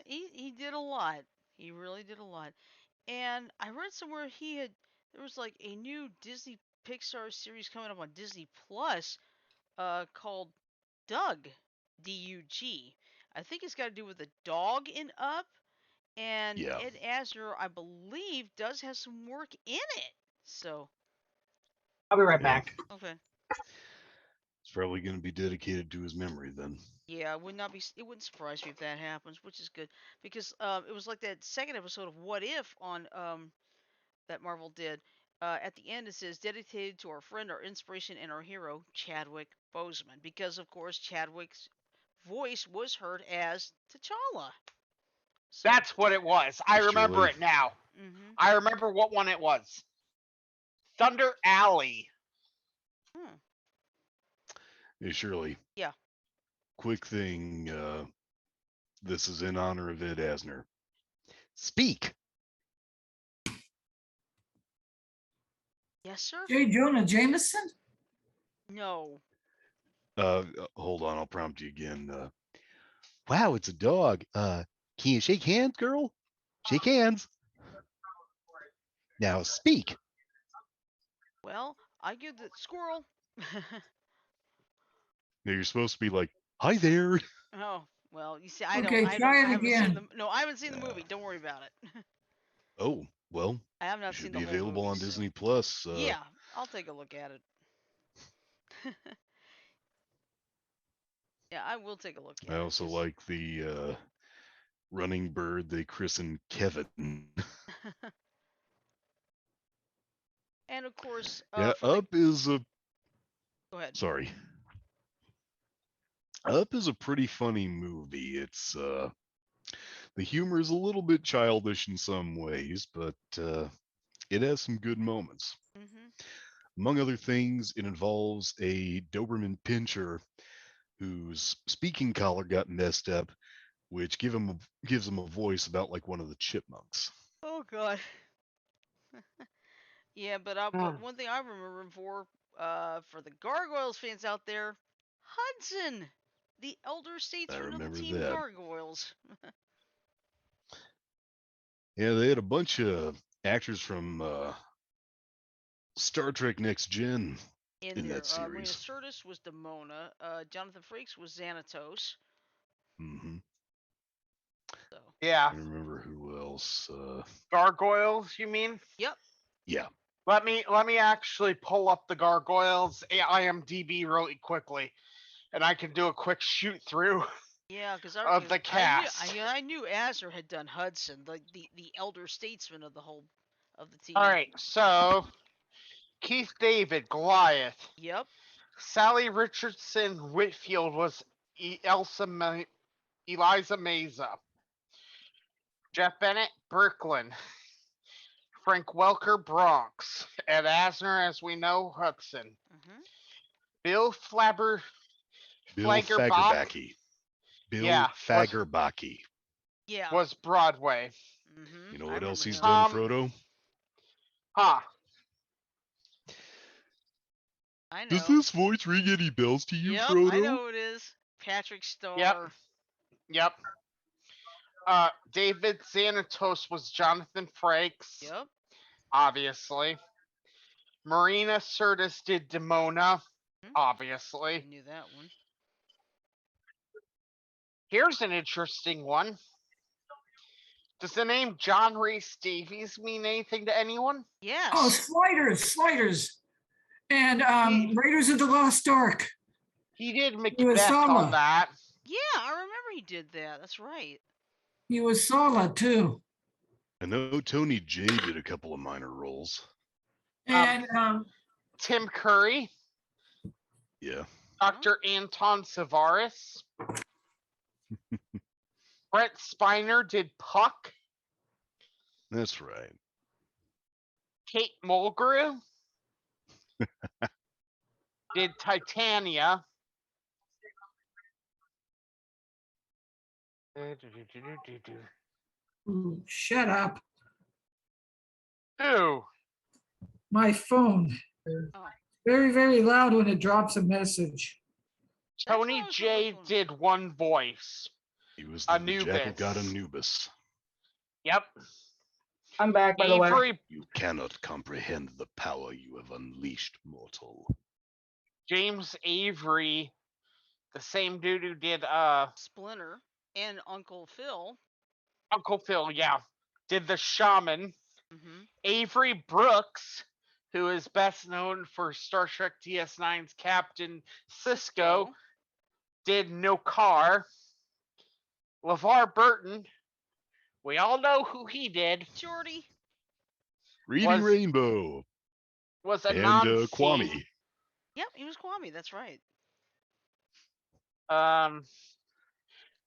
he did a lot. He really did a lot. And I read somewhere there was like a new Disney Pixar series coming up on Disney Plus called Doug, D-U-G. I think it's got to do with a dog in Up, and Yeah. Ed Asner, I believe, does have some work in it. So I'll be right Yeah. back. okay. It's probably going to be dedicated to his memory then. Yeah, it wouldn't surprise me if that happens, which is good because it was like that second episode of What If on that Marvel did. At the end, it says dedicated to our friend, our inspiration, and our hero, Chadwick Boseman, because of course Chadwick's voice was heard as T'Challa. So, That's what it was. I remember Surely. it now. mm-hmm. I remember what one it was. Thunder Alley. Hey, Shirley. Yeah. Quick thing. This is in honor of Ed Asner. Speak. Yes, sir. J. Jonah Jameson? No. Hold on. I'll prompt you again. Wow, it's a dog. Can you shake hands, girl? Shake hands. Now speak. Well, I give the squirrel. Now you're supposed to be like, hi there. Oh, well, you see, I don't. Okay, try it I haven't seen again. the. No, I haven't seen the Yeah. movie. Don't worry about it. Oh, well, I have it not should seen be the whole available movie. on So. Disney Plus. Yeah, I'll take a look at it. Yeah, I will take a look at I it. also like the running bird they christened Kevin. And of course, Yeah, Up is a. Go ahead. Sorry. Up is a pretty funny movie. It's the humor is a little bit childish in some ways, but it has some good moments. Mm-hmm. Among other things, it involves a Doberman Pinscher whose speaking collar got messed up, which gives him a voice about like one of the chipmunks. Oh God. Yeah, but one thing I remember him for the Gargoyles fans out there, Hudson, the elder statesman of the remember Team that. Gargoyles. Yeah, they had a bunch of actors from Star Trek Next Gen in there, that Marina series. Sirtis was Demona. Jonathan Frakes was Xanatos. Mm-hmm. So. Yeah. I remember who else. Gargoyles, you mean? Yep. Yeah. Let me actually pull up the Gargoyles IMDb really quickly, and I can do a quick shoot through. Yeah, because of the cast. I knew Asner had done Hudson, the elder statesman of the team. All right, so Keith David, Goliath. Yep. Sally Richardson Whitfield was Eliza Meza. Jeff Bennett, Brooklyn. Frank Welker, Bronx. Ed Asner, as we know, Hudson. Mm-hmm. Bill Bill Fagerbakke. Bill Fagerbakke. Yeah. Was Broadway. Mm-hmm. You know what else he's him. done, Frodo? Huh. I know. Does this voice ring any bells to you, yep, Frodo? I know it is. Patrick Starr. Yep. David Xanatos was Jonathan Frakes. Yep. Obviously. Marina Sirtis did Demona. Obviously. I knew that one. Here's an interesting one. Does the name John Rhys Davies mean anything to anyone? Yes. Oh, Sliders. And Raiders of the Lost Ark. He did was Macbeth Sala. on that. Yeah, I remember he did that. That's right. He was Sala too. I know Tony J did a couple of minor roles. And Tim Curry, Yeah. Dr. Anton Savaris. Brett Spiner did Puck. That's right. Kate Mulgrew did Titania. ooh, shut up. Who? My phone. Oh. Very, very loud when it drops a message. Tony J did one voice. He was the Anubis. jackal god Anubis. Yep. I'm back, by the way. Avery, You cannot comprehend the power you have unleashed, mortal. James Avery, the same dude who did Splinter and Uncle Phil. Uncle Phil, yeah, did the shaman. Mm-hmm. Avery Brooks, who is best known for Star Trek DS9's Captain Sisko, did Nokar. LeVar Burton, we all know who he did. Jordy. Reading Rainbow. Was and Anansi. Kwame. Yep, he was Kwame. That's right.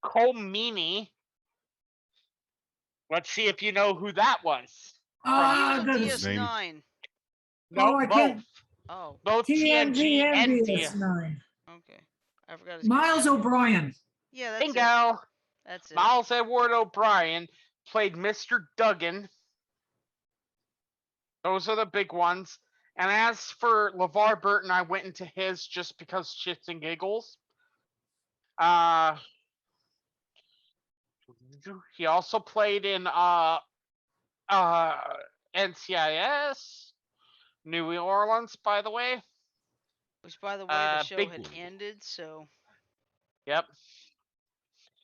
Cole Meany. Let's see if you know who that was. He was on that's DS9. No, I both. can't. Oh. Both TNG and DS9. DS9. Okay. I forgot his Miles name. O'Brien. Yeah, that's it. Bingo. That's it. Miles Edward O'Brien played Mr. Duggan. Those are the big ones. And as for LeVar Burton, I went into his just because shits and giggles. He also played in NCIS, New Orleans, by the way. Which, by the way, the show had ended, so. Yep.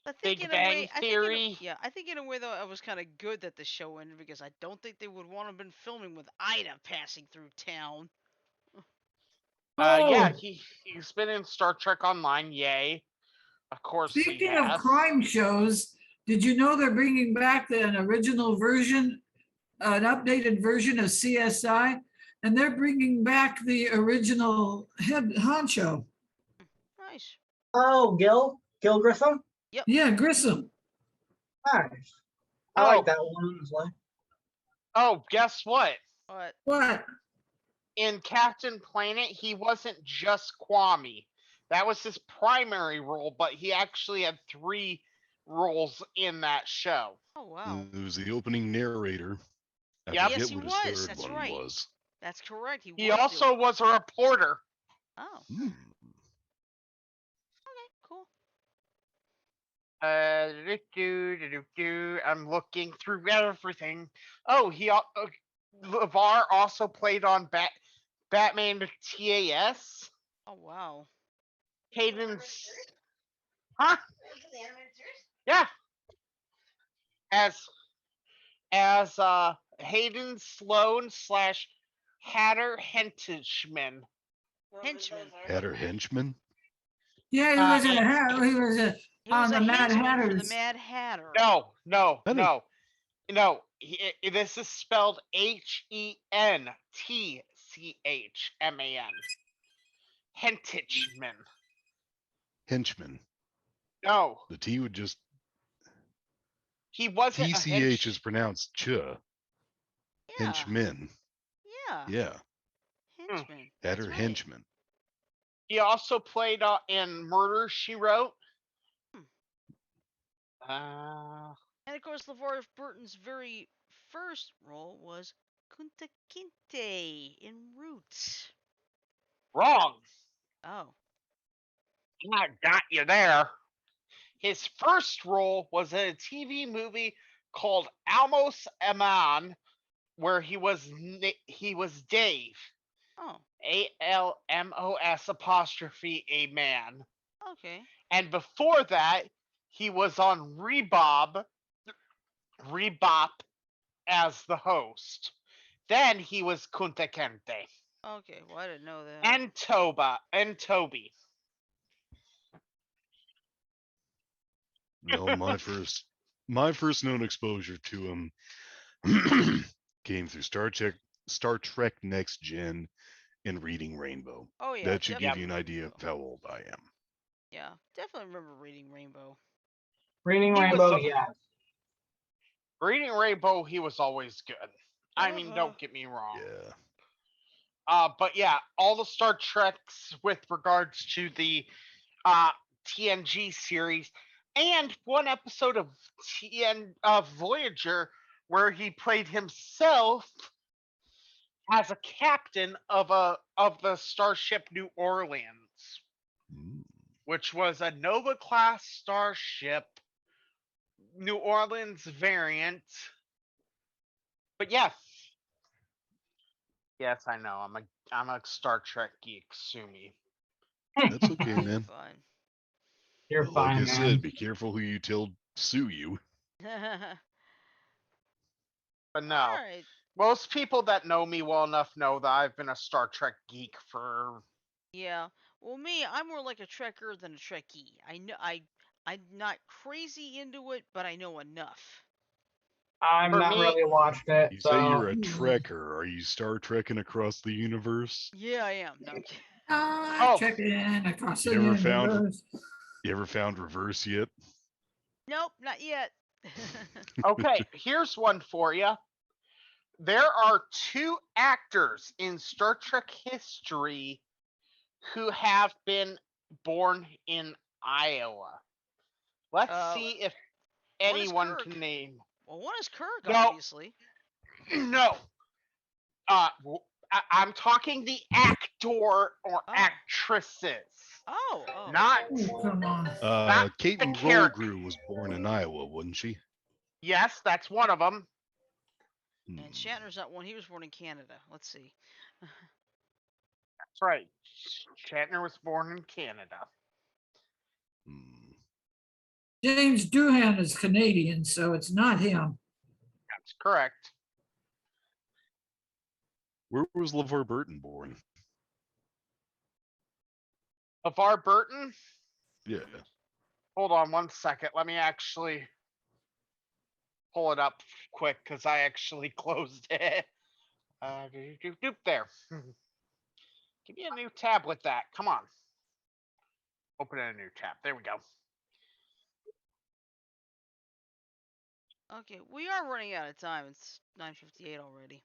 I think Big in Bang a way, Theory. I think in a way though, it was kind of good that the show ended because I don't think they would want to have been filming with Ida passing through town. Yeah, he's been in Star Trek Online. Yay! Of course. Speaking of crime shows, did you know they're bringing back an original version, an updated version of CSI, and they're bringing back the original head honcho. Nice. Oh, Gil Grissom. Yep. Yeah, Grissom. Nice. I like that one as well. Oh, guess what? What? In Captain Planet, he wasn't just Kwame. That was his primary role, but he actually had 3 roles in that show. Oh, wow. It was the opening narrator. Yep. Yes, he what was. his third That's one right. was. That's correct. He also was a reporter. Oh. Hmm. Okay, cool. I'm looking through everything. Oh, LeVar also played on Batman TAS. Oh, wow. Hayden's. Huh? Yeah. As Hayden Sloan / Hatter Henchman. Hatter Henchman? Yeah, he was in he was on the Mad Hatters. The Mad Hatter. No. This is spelled HENTCHMAN. Henchman. No. The T would just. He wasn't. TCH is pronounced ch. Yeah. Henchman. Yeah. Yeah. Henchman. Hatter Henchman. He also played in Murder, She Wrote. And of course, LeVar Burton's very first role was Kunta Kinte in Roots. Wrong. Oh. I got you there. His first role was in a TV movie called Almos Aman, where he was Dave. Oh. ALMOS apostrophe a man. Okay. And before that, he was on Rebop as the host. Then he was Kunta Kente Okay, well I didn't know that. and Toby. No, my first known exposure to him came through Star Trek Next Gen and Reading Rainbow. Oh yeah, That should give definitely you an idea Rainbow. of how old I am. Yeah, definitely remember Reading Rainbow. Reading He was Rainbow, a- yes. Reading Rainbow, he was always good. I mean, don't get me wrong. Yeah. But yeah, all the Star Treks with regards to the TNG series, and one episode of Voyager where he played himself as a captain of the starship New Orleans, which was a Nova class starship, New Orleans variant. But yes, I know I'm a Star Trek geek. Sue me. That's okay, man. Fine. You're Like fine, I man. said, be careful who you tell sue you. But no, Alright. most people that know me well enough know that I've been a Star Trek geek for. Yeah. Well, me, I'm more like a Trekker than a Trekkie. I know I'm not crazy into it, but I know enough. I've For not me- really watched it, You so say you're a trekker. Are you Star Trekking across the universe? Yeah, I am. No, I'm kidding. Oh. Checking across the You ever universe. found reverse yet? Nope, not yet. Okay, here's one for you. There are 2 actors in Star Trek history who have been born in Iowa. Let's see if one is anyone Kirk. can name. Well, one is Kirk, No. obviously. No. I'm talking the actor or actresses. Oh. Not. Oh, come on. Caitlin character. Mulgrew was born in Iowa, wasn't she? Yes, that's one of them. And Shatner's not one. He was born in Canada. Let's see. That's right. Shatner was born in Canada. James Doohan is Canadian, so it's not him. That's correct. Where was LeVar Burton born? LeVar Burton? Yeah. Hold on 1 second. Let me actually pull it up quick because I actually closed it. There. Give me a new tab with that. Come on. Open a new tab. There we go. Okay, we are running out of time. It's 9:58 already.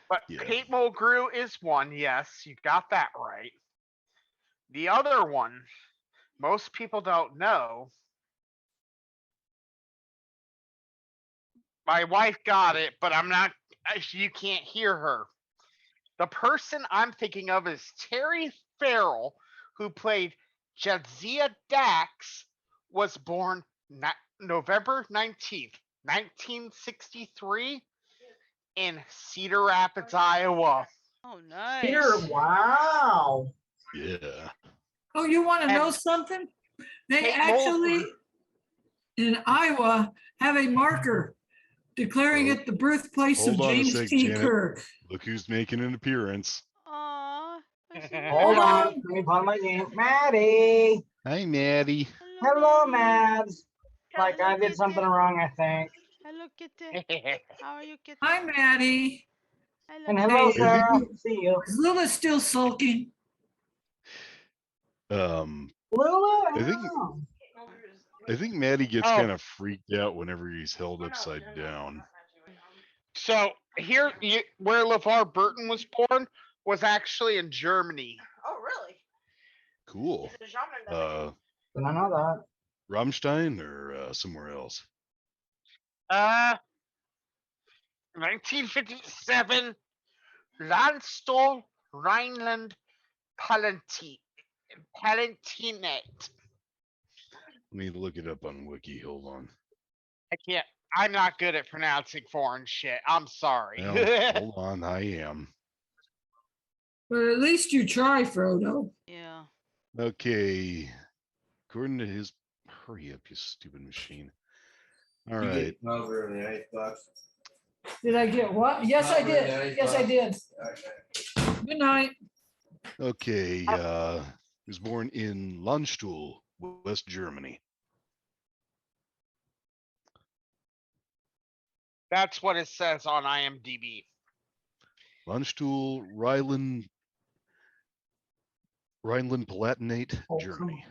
But Yeah. Kate Mulgrew is one. Yes, you got that right. The other one, most people don't know. My wife got it, but I'm not. You can't hear her. The person I'm thinking of is Terry Farrell, who played Jadzia Dax, was born November 19th, 1963 in Cedar Rapids, Iowa. Oh, nice. Peter, wow. Yeah. Oh, you want to And know something? They Kate actually, in Iowa, have a marker declaring Oh, it the birthplace of hold on a James sec, T. Janet. Kirk. Look who's making an appearance. Aw. Hold on. on. Let me find my name. Maddie. Hi, Maddie. Hello, Mads. Like I did something wrong, I think. Hello, Kitty. How are you, Kitty? Hi, Maddie. And hello, Hey, Sarah. See you. is Lula still sulking? Um, Lula? I think Maddie gets Oh. kind of freaked out whenever he's held upside down. So here, where LeVar Burton was born was actually in Germany. Oh, really? Cool. Did I know that? Rammstein or somewhere else? 1957, Landstuhl, Rhineland, Palatinate. Let me look it up on Wiki. Hold on. I can't. I'm not good at pronouncing foreign shit. I'm sorry. Well, hold on. I am. But at least you try, Frodo. Yeah. Okay. According to hurry up, you stupid machine. All right. Did I get what? Yes, I did. Yes, I did. Good night. Okay. He was born in Landstuhl, West Germany. That's what it says on IMDb. Landstuhl, Rhineland-Palatinate, Germany.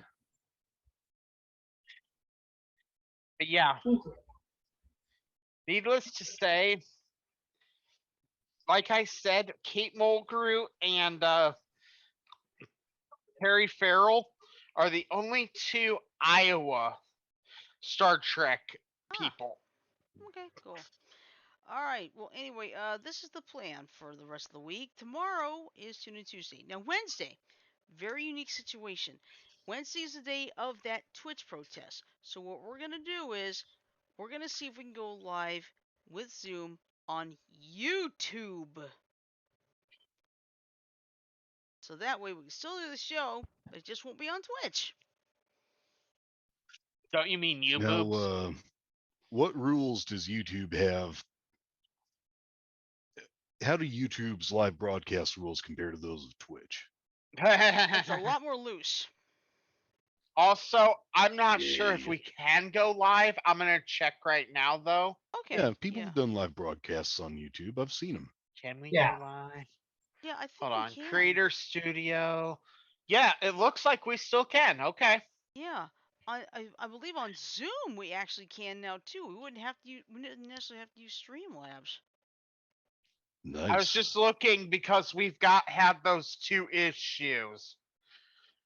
But yeah. Needless to say, like I said, Kate Mulgrew and Harry Farrell are the only two Iowa Star Trek people. Okay, cool. All right. Well, anyway, this is the plan for the rest of the week. Tomorrow is Tune In Tuesday. Now, Wednesday, very unique situation. Wednesday is the day of that Twitch protest. So what we're gonna do is we're gonna see if we can go live with Zoom on YouTube. So that way we can still do the show, but it just won't be on Twitch. Don't you mean you Now, boobs? what rules does YouTube have? How do YouTube's live broadcast rules compare to those of Twitch? It's a lot more loose. Also, I'm not sure if we can go live. I'm gonna check right now, though. Okay. Yeah, people have done live broadcasts on YouTube. I've seen them. Can we Yeah. go live? Yeah, I think Hold we on. can. Creator Studio. Yeah, it looks like we still can. Okay. Yeah. I believe on Zoom we actually can now too. We wouldn't necessarily have to use Streamlabs. Nice. I was just looking because we've had those two issues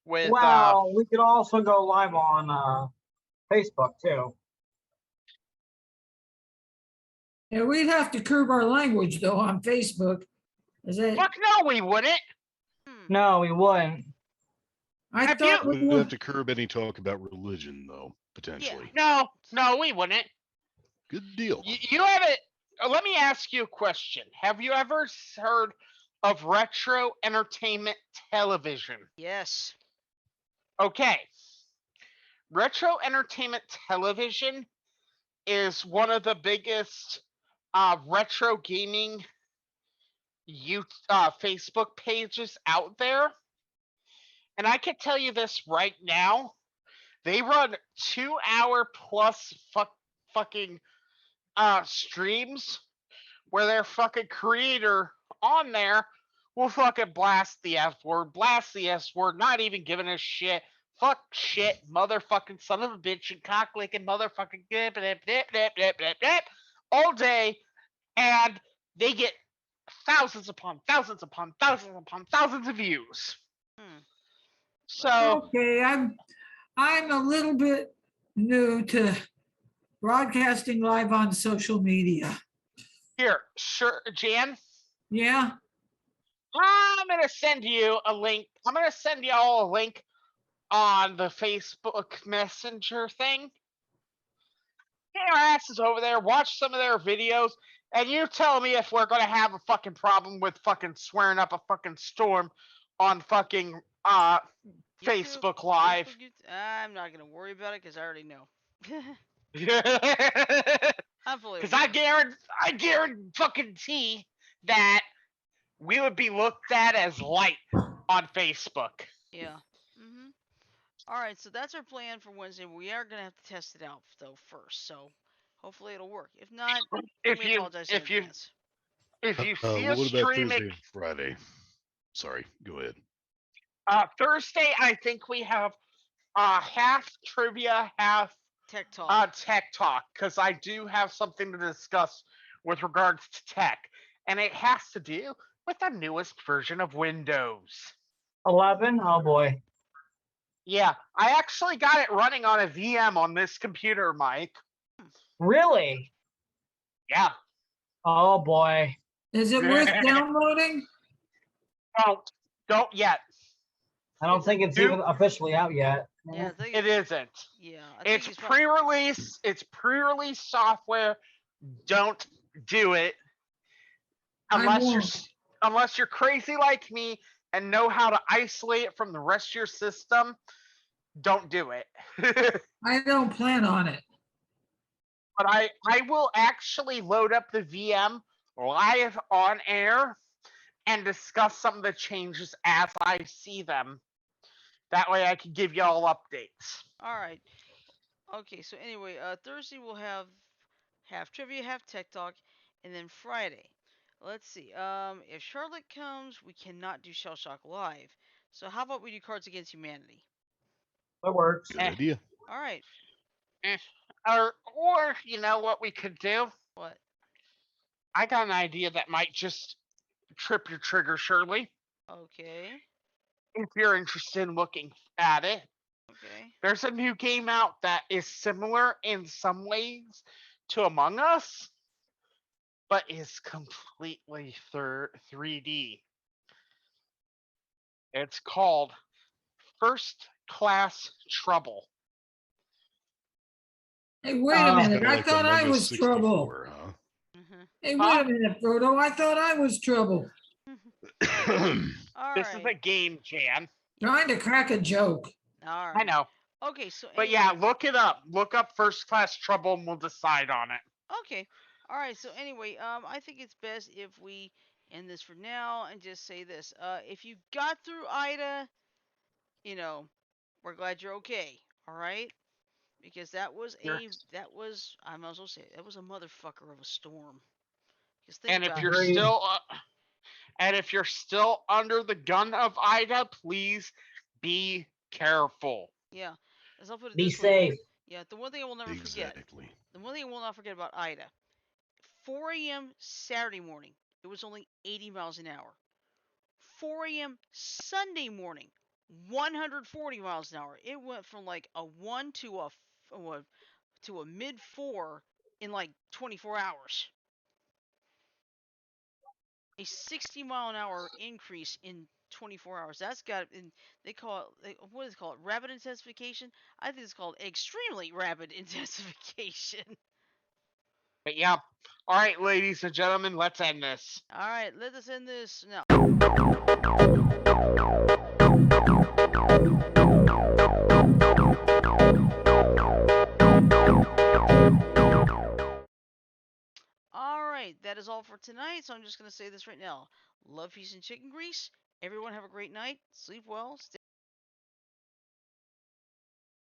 with Well, we could also go live on Facebook too. Yeah, we'd have to curb our language though on Facebook. Fuck no, we wouldn't. No, we wouldn't. I Have thought you- we We'd would. have to curb any talk about religion, though, potentially. No, we wouldn't. Good deal. You haven't. Let me ask you a question. Have you ever heard of retro entertainment television? Yes. Okay. Retro entertainment television is one of the biggest retro gaming Facebook pages out there. And I can tell you this right now. They run 2-hour plus fucking streams where their fucking creator on there will fucking blast the F word, not even giving a shit. Fuck shit, motherfucking son of a bitch, and cock licking motherfucking all day, and they get thousands upon thousands upon thousands upon thousands of views. So Okay, I'm a little bit new to broadcasting live on social media. here, sure, Jan. Yeah. I'm gonna send you a link. I'm gonna send y'all a link on the Facebook Messenger thing. Get our asses over there, watch some of their videos, and you tell me if we're gonna have a fucking problem with fucking swearing up a fucking storm on fucking Facebook Live. I'm not gonna worry about it because I already know. I'm fully Because aware. I guarantee that we would be looked at as light on Facebook. Yeah. All right, so that's our plan for Wednesday. We are gonna have to test it out though first, so hopefully it'll work. If not, we apologize in advance. If you see us what about streaming Thursday and Friday? Sorry, go ahead. Thursday, I think we have half trivia, half tech talk. Tech talk, because I do have something to discuss with regards to tech, and it has to do with the newest version of Windows 11. Oh boy. Yeah, I actually got it running on a VM on this computer, Mike. Really? Yeah. Oh boy. Is it worth downloading? Don't yet. I don't think it's even officially out yet. Yeah, it isn't. Yeah, it's pre-release. It's pre-release software. Don't do it unless you're crazy like me and know how to isolate it from the rest of your system. don't do it. I don't plan on it. But I will actually load up the VM live on air and discuss some of the changes as I see them. That way I can give you all updates. All right. Okay, so anyway, Thursday we'll have half trivia, half tech talk, and then Friday. Let's see. If Charlotte comes, we cannot do Shell Shock live. So how about we do Cards Against Humanity? That works. Good idea. All right. Or you know what we could do? What? I got an idea that might just trip your trigger, Shirley. Okay. If you're interested in looking at it. Okay. There's a new game out that is similar in some ways to Among Us, but is completely 3D. It's called First Class Trouble. Hey, wait a minute. Kinda I like thought I Among Us was trouble. 64, huh? Hey, wait a minute, Frodo. I thought I was trouble. All This is right. a game, Jan. Trying to crack a joke. All right. I know. Okay, so But anyway. yeah, look it up. Look up First Class Trouble and we'll decide on it. Okay. All right. So anyway, I think it's best if we end this for now and just say this. If you got through Ida, you know, we're glad you're okay. All right. Because that was I might as well say it, that was a motherfucker of a storm. Because think And if about you're it. still under the gun of Ida, please be careful. Yeah. As I'll put it Be this way. safe. Yeah. The one thing I will never forget. Exactly. The one thing I will not forget about Ida. 4 a.m. Saturday morning, it was only 80 miles an hour. 4 a.m. Sunday morning, 140 miles an hour. It went from like a 1 to a mid 4 in like 24 hours. A 60-mile-an-hour increase in 24 hours. That's got, and they call it, what do they call it? Rapid intensification? I think it's called extremely rapid intensification. But yeah. All right, ladies and gentlemen, let's end this. All right, let us end this now. All right, that is all for tonight. So I'm just going to say this right now. Love, peace, and chicken grease. Everyone have a great night. Sleep well. Stay